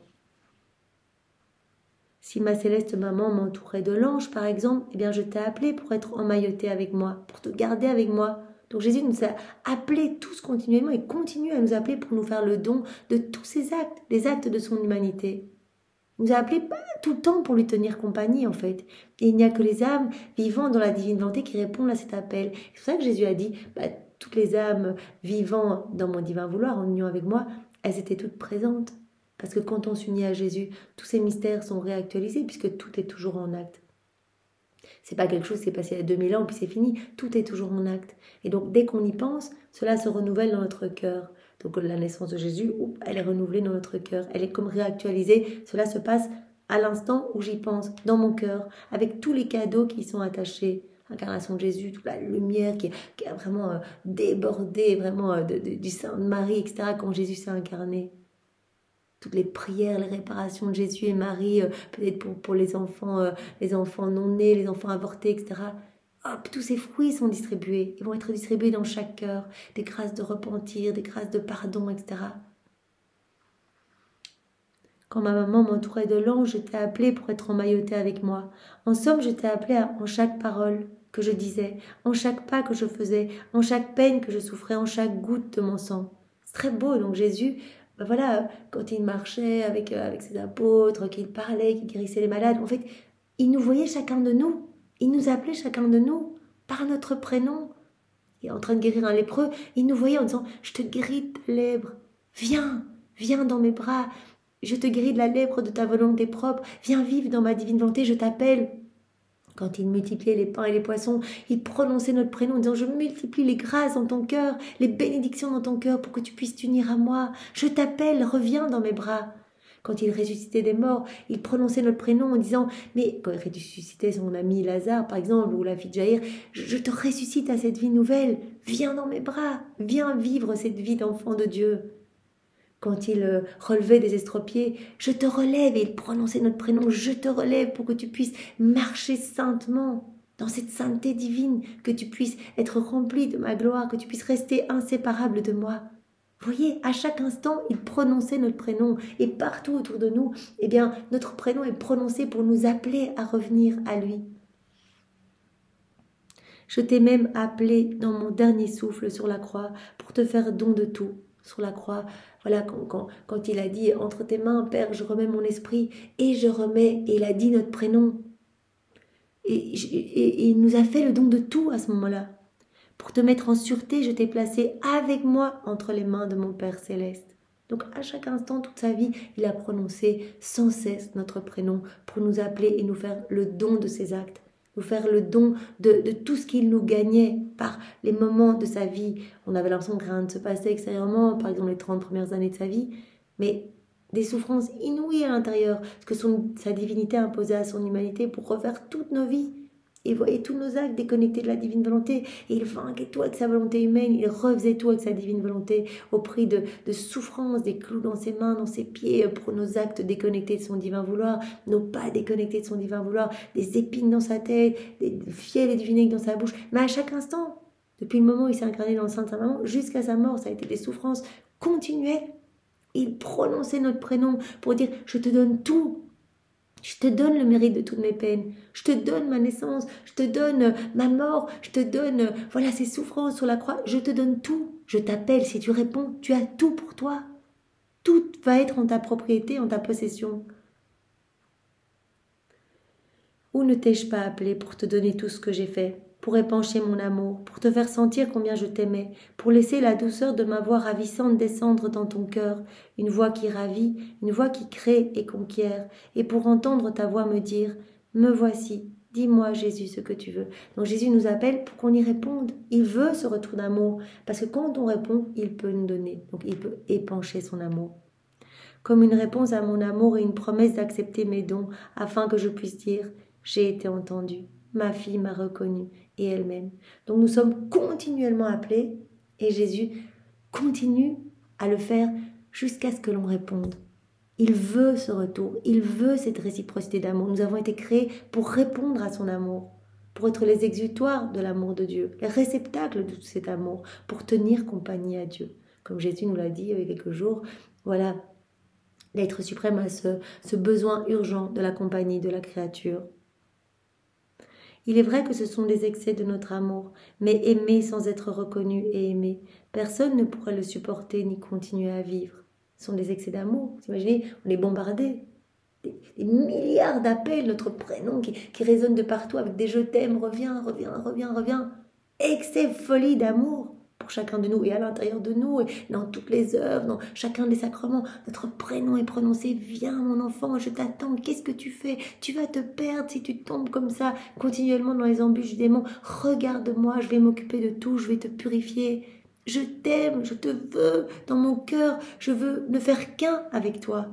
Si ma céleste maman m'entourait de l'ange, par exemple, eh bien je t'ai appelé pour être emmailloté avec moi, pour te garder avec moi. Donc Jésus nous a appelés tous continuellement et continue à nous appeler pour nous faire le don de tous ses actes, les actes de son humanité. Il nous a appelés tout le temps pour lui tenir compagnie en fait. Et il n'y a que les âmes vivant dans la divine volonté qui répondent à cet appel. C'est pour ça que Jésus a dit, toutes les âmes vivant dans mon divin vouloir, en union avec moi, elles étaient toutes présentes. Parce que quand on s'unit à Jésus, tous ces mystères sont réactualisés puisque tout est toujours en acte. C'est pas quelque chose qui s'est passé il y a 2000 ans puis c'est fini, tout est toujours en acte. Et donc dès qu'on y pense, cela se renouvelle dans notre cœur. Donc la naissance de Jésus, elle est renouvelée dans notre cœur, elle est comme réactualisée, cela se passe à l'instant où j'y pense, dans mon cœur, avec tous les cadeaux qui y sont attachés. L'incarnation de Jésus, toute la lumière qui a vraiment débordé vraiment du sein de Marie, etc. quand Jésus s'est incarné. Toutes les prières, les réparations de Jésus et Marie, peut-être pour les enfants non nés, les enfants avortés, etc. Hop, tous ces fruits sont distribués. Ils vont être distribués dans chaque cœur. Des grâces de repentir, des grâces de pardon, etc. Quand ma maman m'entourait de l'ange, je t'ai appelé pour être emmaillotée avec moi. En somme, je t'ai appelé en chaque parole que je disais, en chaque pas que je faisais, en chaque peine que je souffrais, en chaque goutte de mon sang. C'est très beau, donc Jésus ben voilà, quand il marchait avec ses apôtres, qu'il parlait, qu'il guérissait les malades, en fait, il nous voyait chacun de nous. Il nous appelait chacun de nous par notre prénom. Il est en train de guérir un lépreux, il nous voyait en disant « Je te guéris de ta lèpre, viens, viens dans mes bras, je te guéris de la lèpre de ta volonté propre, viens vivre dans ma divine volonté, je t'appelle. » Quand il multipliait les pains et les poissons, il prononçait notre prénom en disant « Je multiplie les grâces dans ton cœur, les bénédictions dans ton cœur pour que tu puisses t'unir à moi. Je t'appelle, reviens dans mes bras. » Quand il ressuscitait des morts, il prononçait notre prénom en disant « Mais quand il ressuscitait son ami Lazare, par exemple, ou la fille de Jaïr, je te ressuscite à cette vie nouvelle. Viens dans mes bras, viens vivre cette vie d'enfant de Dieu. » Quand il relevait des estropiés, « Je te relève » et il prononçait notre prénom « Je te relève pour que tu puisses marcher saintement dans cette sainteté divine, que tu puisses être rempli de ma gloire, que tu puisses rester inséparable de moi. » Vous voyez, à chaque instant, il prononçait notre prénom. Et partout autour de nous, eh bien, notre prénom est prononcé pour nous appeler à revenir à lui. Je t'ai même appelé dans mon dernier souffle sur la croix pour te faire don de tout. Sur la croix, voilà, quand il a dit « Entre tes mains, Père, je remets mon esprit » et je remets, et il a dit notre prénom. Et il nous a fait le don de tout à ce moment-là. Pour te mettre en sûreté, je t'ai placé avec moi entre les mains de mon Père céleste. Donc à chaque instant, toute sa vie, il a prononcé sans cesse notre prénom pour nous appeler et nous faire le don de ses actes, nous faire le don de tout ce qu'il nous gagnait par les moments de sa vie. On avait l'impression que rien ne se passait extérieurement, par exemple les 30 premières années de sa vie, mais des souffrances inouïes à l'intérieur, ce que sa divinité imposait à son humanité pour refaire toutes nos vies. Il voyait tous nos actes déconnectés de la divine volonté et il vainquait tout avec sa volonté humaine, il refaisait tout avec sa divine volonté au prix de souffrances, des clous dans ses mains, dans ses pieds pour nos actes déconnectés de son divin vouloir, nos pas déconnectés de son divin vouloir, des épines dans sa tête, des fiels et du vinaigre dans sa bouche, mais à chaque instant, depuis le moment où il s'est incarné dans le sein de sa maman jusqu'à sa mort, ça a été des souffrances continuelles. Il prononçait notre prénom pour dire « Je te donne tout ». Je te donne le mérite de toutes mes peines. Je te donne ma naissance. Je te donne ma mort. Je te donne, voilà, ces souffrances sur la croix. Je te donne tout. Je t'appelle. Si tu réponds, tu as tout pour toi. Tout va être en ta propriété, en ta possession. Où ne t'ai-je pas appelé pour te donner tout ce que j'ai fait, pour épancher mon amour, pour te faire sentir combien je t'aimais, pour laisser la douceur de ma voix ravissante descendre dans ton cœur, une voix qui ravit, une voix qui crée et conquiert, et pour entendre ta voix me dire « Me voici, dis-moi Jésus ce que tu veux ». Donc Jésus nous appelle pour qu'on y réponde. Il veut ce retour d'amour, parce que quand on répond, il peut nous donner, donc il peut épancher son amour. Comme une réponse à mon amour et une promesse d'accepter mes dons, afin que je puisse dire « J'ai été entendue, ma fille m'a reconnue et elle m'aime ». Donc nous sommes continuellement appelés et Jésus continue à le faire jusqu'à ce que l'on réponde. Il veut ce retour, il veut cette réciprocité d'amour. Nous avons été créés pour répondre à son amour, pour être les exutoires de l'amour de Dieu, les réceptacles de tout cet amour, pour tenir compagnie à Dieu. Comme Jésus nous l'a dit il y a quelques jours, voilà, l'être suprême a ce besoin urgent de la compagnie de la créature. Il est vrai que ce sont des excès de notre amour, mais aimer sans être reconnu et aimé, personne ne pourrait le supporter ni continuer à vivre. Ce sont des excès d'amour. Vous imaginez, on est bombardé. Des milliards d'appels, notre prénom qui résonne de partout avec des je t'aime, reviens, reviens, reviens, reviens. Excès, folie d'amour pour chacun de nous et à l'intérieur de nous, et dans toutes les œuvres, dans chacun des sacrements. Notre prénom est prononcé, viens mon enfant, je t'attends, qu'est-ce que tu fais? Tu vas te perdre si tu tombes comme ça, continuellement dans les embûches du démon. Regarde-moi, je vais m'occuper de tout, je vais te purifier. Je t'aime, je te veux dans mon cœur, je veux ne faire qu'un avec toi.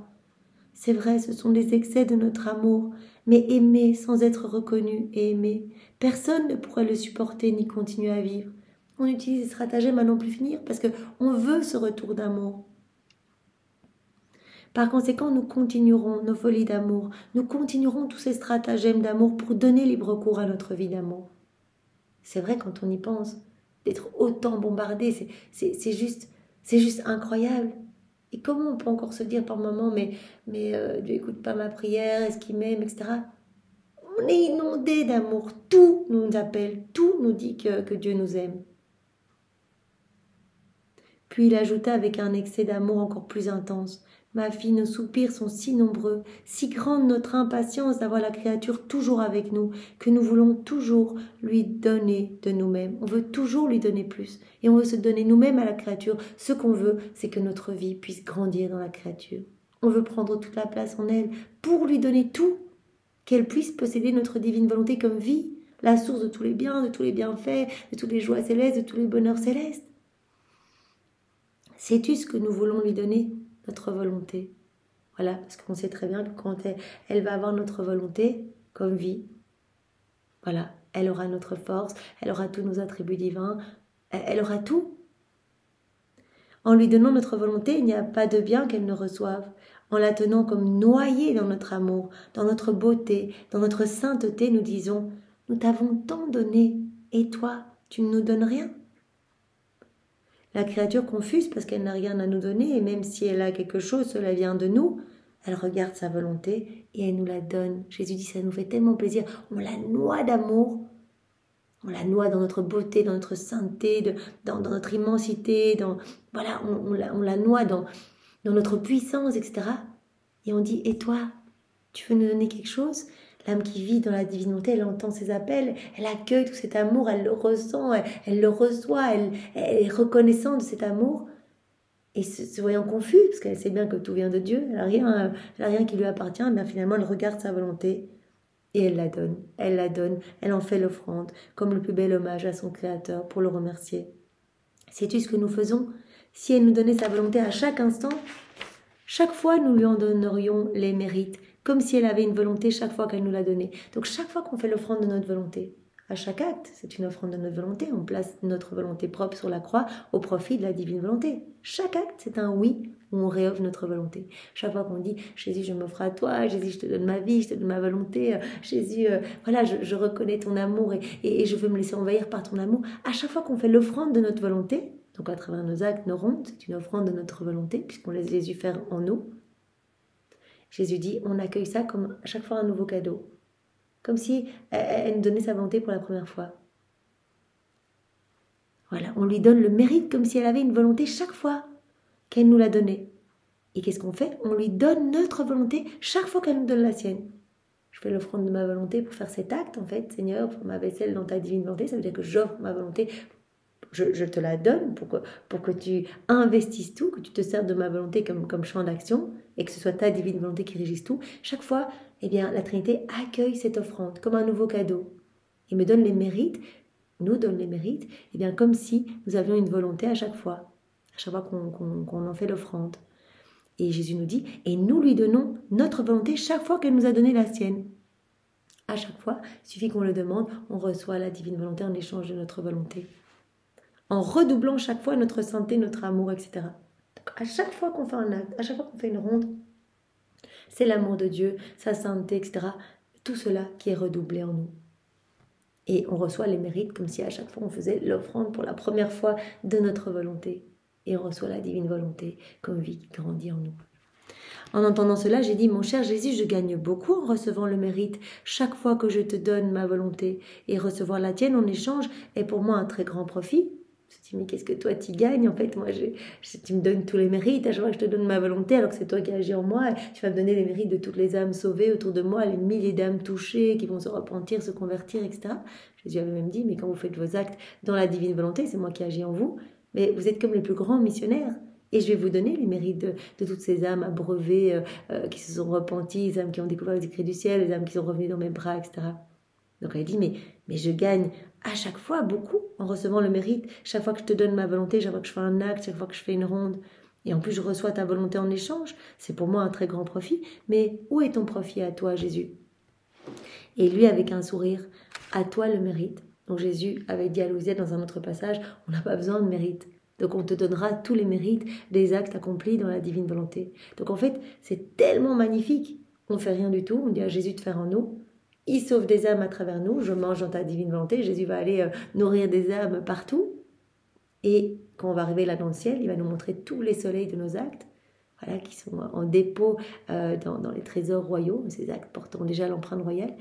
C'est vrai, ce sont des excès de notre amour, mais aimer sans être reconnu et aimé, personne ne pourrait le supporter ni continuer à vivre. On utilise des stratagèmes à n'en plus finir parce qu'on veut ce retour d'amour. Par conséquent, nous continuerons nos folies d'amour, nous continuerons tous ces stratagèmes d'amour pour donner libre cours à notre vie d'amour. C'est vrai quand on y pense, d'être autant bombardé, c'est juste incroyable. Et comment on peut encore se dire par moments, mais Dieu n'écoute pas ma prière, est-ce qu'il m'aime, etc. On est inondé d'amour, tout nous appelle, tout nous dit que Dieu nous aime. Puis il ajouta avec un excès d'amour encore plus intense. Ma fille, nos soupirs sont si nombreux, si grande notre impatience d'avoir la créature toujours avec nous, que nous voulons toujours lui donner de nous-mêmes. On veut toujours lui donner plus. Et on veut se donner nous-mêmes à la créature. Ce qu'on veut, c'est que notre vie puisse grandir dans la créature. On veut prendre toute la place en elle pour lui donner tout, qu'elle puisse posséder notre divine volonté comme vie, la source de tous les biens, de tous les bienfaits, de toutes les joies célestes, de tous les bonheurs célestes. Sais-tu ce que nous voulons lui donner? Notre volonté. Voilà, parce qu'on sait très bien que quand elle va avoir notre volonté comme vie, voilà, elle aura notre force, elle aura tous nos attributs divins, elle aura tout. En lui donnant notre volonté, il n'y a pas de bien qu'elle ne reçoive. En la tenant comme noyée dans notre amour, dans notre beauté, dans notre sainteté, nous disons, nous t'avons tant donné, et toi, tu ne nous donnes rien. La créature confuse parce qu'elle n'a rien à nous donner, et même si elle a quelque chose, cela vient de nous, elle regarde sa volonté et elle nous la donne. Jésus dit, ça nous fait tellement plaisir, on la noie d'amour, on la noie dans notre beauté, dans notre sainteté, dans notre immensité, voilà, on la noie dans notre puissance, etc. Et on dit, et toi, tu veux nous donner quelque chose? L'âme qui vit dans la divinité, elle entend ses appels, elle accueille tout cet amour, elle le ressent, elle le reçoit, elle est reconnaissante de cet amour. Et se voyant confus, parce qu'elle sait bien que tout vient de Dieu, elle n'a rien qui lui appartient, mais finalement elle regarde sa volonté et elle la donne, elle en fait l'offrande, comme le plus bel hommage à son Créateur pour le remercier. Sais-tu ce que nous faisons? Si elle nous donnait sa volonté à chaque instant, chaque fois nous lui en donnerions les mérites, comme si elle avait une volonté chaque fois qu'elle nous l'a donnée. Donc chaque fois qu'on fait l'offrande de notre volonté, à chaque acte, c'est une offrande de notre volonté, on place notre volonté propre sur la croix au profit de la divine volonté. Chaque acte, c'est un oui où on réoffre notre volonté. Chaque fois qu'on dit « Jésus, je m'offre à toi, Jésus, je te donne ma vie, je te donne ma volonté, Jésus, voilà, je reconnais ton amour et je veux me laisser envahir par ton amour », à chaque fois qu'on fait l'offrande de notre volonté, donc à travers nos actes, nos rondes, c'est une offrande de notre volonté, puisqu'on laisse Jésus faire en nous, Jésus dit, on accueille ça comme à chaque fois un nouveau cadeau. Comme si elle nous donnait sa volonté pour la première fois. Voilà, on lui donne le mérite comme si elle avait une volonté chaque fois qu'elle nous l'a donnée. Et qu'est-ce qu'on fait? On lui donne notre volonté chaque fois qu'elle nous donne la sienne. Je fais l'offrande de ma volonté pour faire cet acte, en fait, Seigneur, pour ma vaisselle dans ta divine volonté. Ça veut dire que j'offre ma volonté. Je te la donne pour que tu investisses tout, que tu te serves de ma volonté comme champ d'action et que ce soit ta divine volonté qui régisse tout. Chaque fois, eh bien, la Trinité accueille cette offrande comme un nouveau cadeau et me donne les mérites, nous donne les mérites, eh bien, comme si nous avions une volonté à chaque fois qu'on en fait l'offrande. Et Jésus nous dit, et nous lui donnons notre volonté chaque fois qu'elle nous a donné la sienne. À chaque fois, il suffit qu'on le demande, on reçoit la divine volonté en échange de notre volonté. En redoublant chaque fois notre santé, notre amour, etc. Donc, à chaque fois qu'on fait un acte, à chaque fois qu'on fait une ronde, c'est l'amour de Dieu, sa sainteté, etc. Tout cela qui est redoublé en nous. Et on reçoit les mérites comme si à chaque fois on faisait l'offrande pour la première fois de notre volonté. Et on reçoit la divine volonté comme vie qui grandit en nous. En entendant cela, j'ai dit, mon cher Jésus, je gagne beaucoup en recevant le mérite chaque fois que je te donne ma volonté. Et recevoir la tienne en échange est pour moi un très grand profit. Je me suis dit, mais qu'est-ce que toi tu gagnes? En fait, moi, tu me donnes tous les mérites, à chaque fois que je te donne ma volonté, alors que c'est toi qui agis en moi, tu vas me donner les mérites de toutes les âmes sauvées autour de moi, les milliers d'âmes touchées qui vont se repentir, se convertir, etc. Jésus avait même dit, mais quand vous faites vos actes dans la divine volonté, c'est moi qui agis en vous, mais vous êtes comme les plus grands missionnaires. Et je vais vous donner les mérites de toutes ces âmes abreuvées qui se sont repenties, les âmes qui ont découvert les écrits du ciel, les âmes qui sont revenues dans mes bras, etc. Donc elle dit, mais je gagne à chaque fois beaucoup en recevant le mérite. Chaque fois que je te donne ma volonté, chaque fois que je fais un acte, chaque fois que je fais une ronde. Et en plus, je reçois ta volonté en échange. C'est pour moi un très grand profit. Mais où est ton profit à toi, Jésus? Et lui, avec un sourire, à toi le mérite. Donc Jésus avait dit à Louisette dans un autre passage, on n'a pas besoin de mérite. Donc on te donnera tous les mérites des actes accomplis dans la divine volonté. Donc en fait, c'est tellement magnifique. On ne fait rien du tout, on dit à Jésus de faire en nous. Il sauve des âmes à travers nous, je mange dans ta divine volonté, Jésus va aller nourrir des âmes partout. Et quand on va arriver là dans le ciel, il va nous montrer tous les soleils de nos actes, voilà, qui sont en dépôt dans les trésors royaux, ces actes portant déjà l'empreinte royale.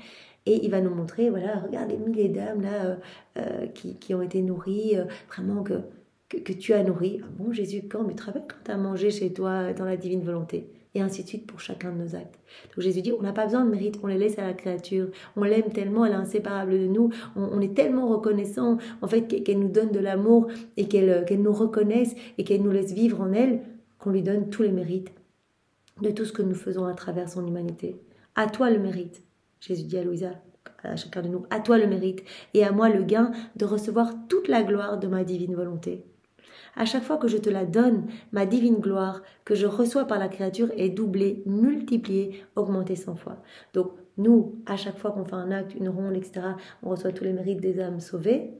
Et il va nous montrer, voilà, regarde les milliers d'âmes là qui ont été nourries, vraiment que que tu as nourri. Ah bon Jésus, quand? Mais tu te rappelles quand tu as mangé chez toi dans la divine volonté? Et ainsi de suite pour chacun de nos actes. Donc Jésus dit, on n'a pas besoin de mérite, on les laisse à la créature. On l'aime tellement, elle est inséparable de nous. On est tellement reconnaissant, en fait, qu'elle nous donne de l'amour et qu'elle nous reconnaisse et qu'elle nous laisse vivre en elle, qu'on lui donne tous les mérites de tout ce que nous faisons à travers son humanité. À toi le mérite, Jésus dit à Louisa, à chacun de nous, à toi le mérite et à moi le gain de recevoir toute la gloire de ma divine volonté. À chaque fois que je te la donne, ma divine gloire que je reçois par la créature est doublée, multipliée, augmentée 100 fois. Donc nous, à chaque fois qu'on fait un acte, une ronde, etc., on reçoit tous les mérites des âmes sauvées.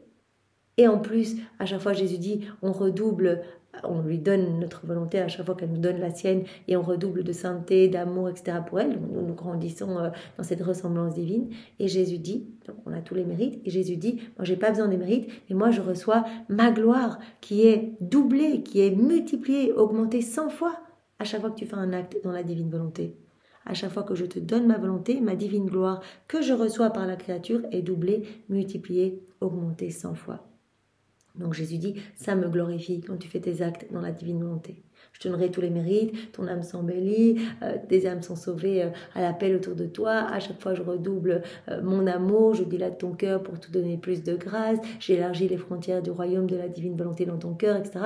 Et en plus, à chaque fois Jésus dit, on redouble, on lui donne notre volonté à chaque fois qu'elle nous donne la sienne et on redouble de sainteté, d'amour, etc. pour elle. Donc nous grandissons dans cette ressemblance divine. Et Jésus dit, donc on a tous les mérites, et Jésus dit, moi j'ai pas besoin des mérites, mais moi je reçois ma gloire qui est doublée, qui est multipliée, augmentée 100 fois à chaque fois que tu fais un acte dans la divine volonté. À chaque fois que je te donne ma volonté, ma divine gloire que je reçois par la créature est doublée, multipliée, augmentée 100 fois. Donc Jésus dit, ça me glorifie quand tu fais tes actes dans la divine volonté. Je te donnerai tous les mérites, ton âme s'embellit, tes âmes sont sauvées à l'appel autour de toi. À chaque fois, je redouble mon amour, je dilate ton cœur pour te donner plus de grâce. J'élargis les frontières du royaume de la divine volonté dans ton cœur, etc.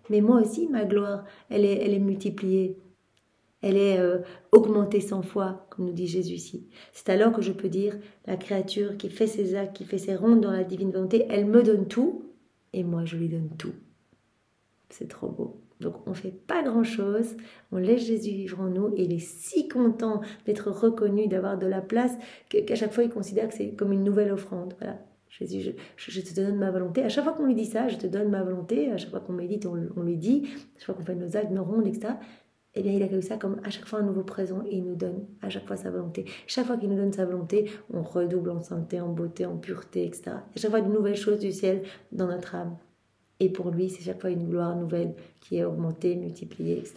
Mais moi aussi, ma gloire, elle est multipliée. Elle est augmentée 100 fois, comme nous dit Jésus ici. C'est alors que je peux dire, la créature qui fait ses actes, qui fait ses rondes dans la divine volonté, elle me donne tout. Et moi, je lui donne tout. C'est trop beau. Donc, on ne fait pas grand-chose. On laisse Jésus vivre en nous. Et il est si content d'être reconnu, d'avoir de la place, qu'à chaque fois, il considère que c'est comme une nouvelle offrande. Voilà. Jésus, je te donne ma volonté. À chaque fois qu'on lui dit ça, je te donne ma volonté. À chaque fois qu'on médite, on lui dit. À chaque fois qu'on fait nos actes, nos rondes, etc. Eh bien, il accueille ça comme à chaque fois un nouveau présent et il nous donne à chaque fois sa volonté. Chaque fois qu'il nous donne sa volonté, on redouble en sainteté, en beauté, en pureté, etc. À chaque fois, de nouvelles choses du ciel dans notre âme. Et pour lui, c'est chaque fois une gloire nouvelle qui est augmentée, multipliée, etc.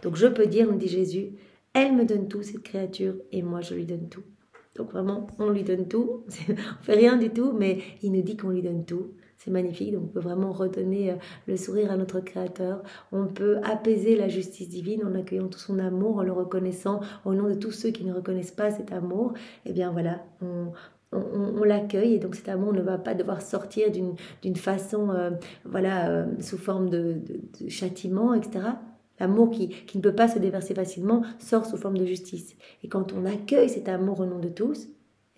Donc, je peux dire, nous dit Jésus, elle me donne tout, cette créature, et moi, je lui donne tout. Donc, vraiment, on lui donne tout. On ne fait rien du tout, mais il nous dit qu'on lui donne tout. C'est magnifique, donc on peut vraiment redonner le sourire à notre Créateur. On peut apaiser la justice divine en accueillant tout son amour, en le reconnaissant au nom de tous ceux qui ne reconnaissent pas cet amour. Et bien voilà, on l'accueille et donc cet amour ne va pas devoir sortir d'une façon, sous forme de châtiment, etc. L'amour qui ne peut pas se déverser facilement sort sous forme de justice. Et quand on accueille cet amour au nom de tous,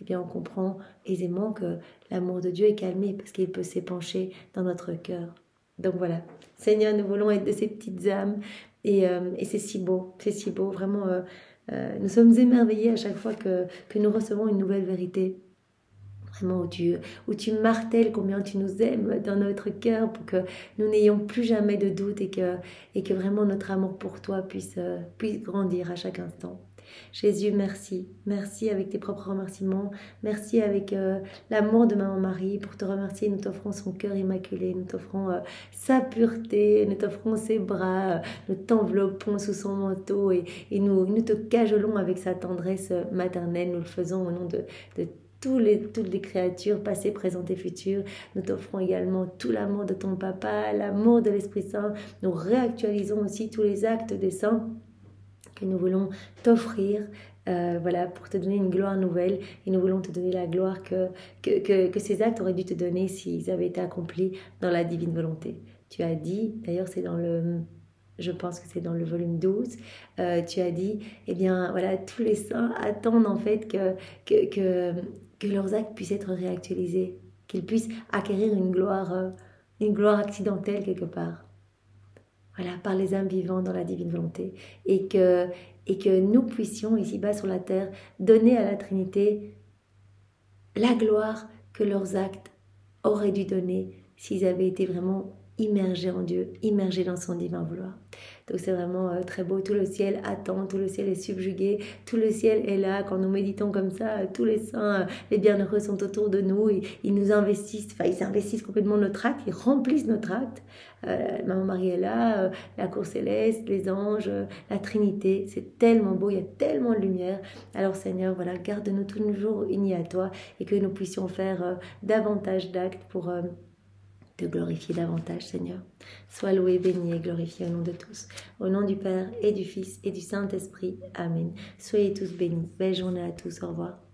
eh bien, on comprend aisément que l'amour de Dieu est calmé parce qu'il peut s'épancher dans notre cœur. Donc voilà, Seigneur, nous voulons être de ces petites âmes et c'est si beau, vraiment. Nous sommes émerveillés à chaque fois que nous recevons une nouvelle vérité. Vraiment, où tu martèles combien tu nous aimes dans notre cœur pour que nous n'ayons plus jamais de doute et que vraiment notre amour pour toi puisse grandir à chaque instant. Jésus, merci. Merci avec tes propres remerciements. Merci avec l'amour de Maman Marie. Pour te remercier, nous t'offrons son cœur immaculé. Nous t'offrons sa pureté. Nous t'offrons ses bras. Nous t'enveloppons sous son manteau. Et nous te cajolons avec sa tendresse maternelle. Nous le faisons au nom de toutes les créatures, passées, présentes et futures. Nous t'offrons également tout l'amour de ton papa, l'amour de l'Esprit Saint. Nous réactualisons aussi tous les actes des saints que nous voulons t'offrir, pour te donner une gloire nouvelle. Et nous voulons te donner la gloire que ces actes auraient dû te donner s'ils avaient été accomplis dans la divine volonté. Tu as dit, d'ailleurs je pense que c'est dans le volume 12, tu as dit, eh bien voilà, tous les saints attendent en fait que leurs actes puissent être réactualisés, qu'ils puissent acquérir une gloire accidentelle quelque part. Voilà, par les âmes vivantes dans la divine volonté. Et que nous puissions, ici-bas sur la terre, donner à la Trinité la gloire que leurs actes auraient dû donner s'ils avaient été vraiment immergés en Dieu, immergés dans son divin vouloir. Donc c'est vraiment très beau, tout le ciel attend, tout le ciel est subjugué, tout le ciel est là, quand nous méditons comme ça, tous les saints, les bienheureux sont autour de nous, ils nous investissent, ils investissent complètement notre acte, ils remplissent notre acte. Maman Marie est là, la cour céleste, les anges, la Trinité, c'est tellement beau, il y a tellement de lumière. Alors Seigneur, voilà, garde-nous toujours unis à toi et que nous puissions faire davantage d'actes pour te glorifier davantage, Seigneur. Sois loué, béni et glorifié au nom de tous. Au nom du Père et du Fils et du Saint-Esprit. Amen. Soyez tous bénis. Belle journée à tous. Au revoir.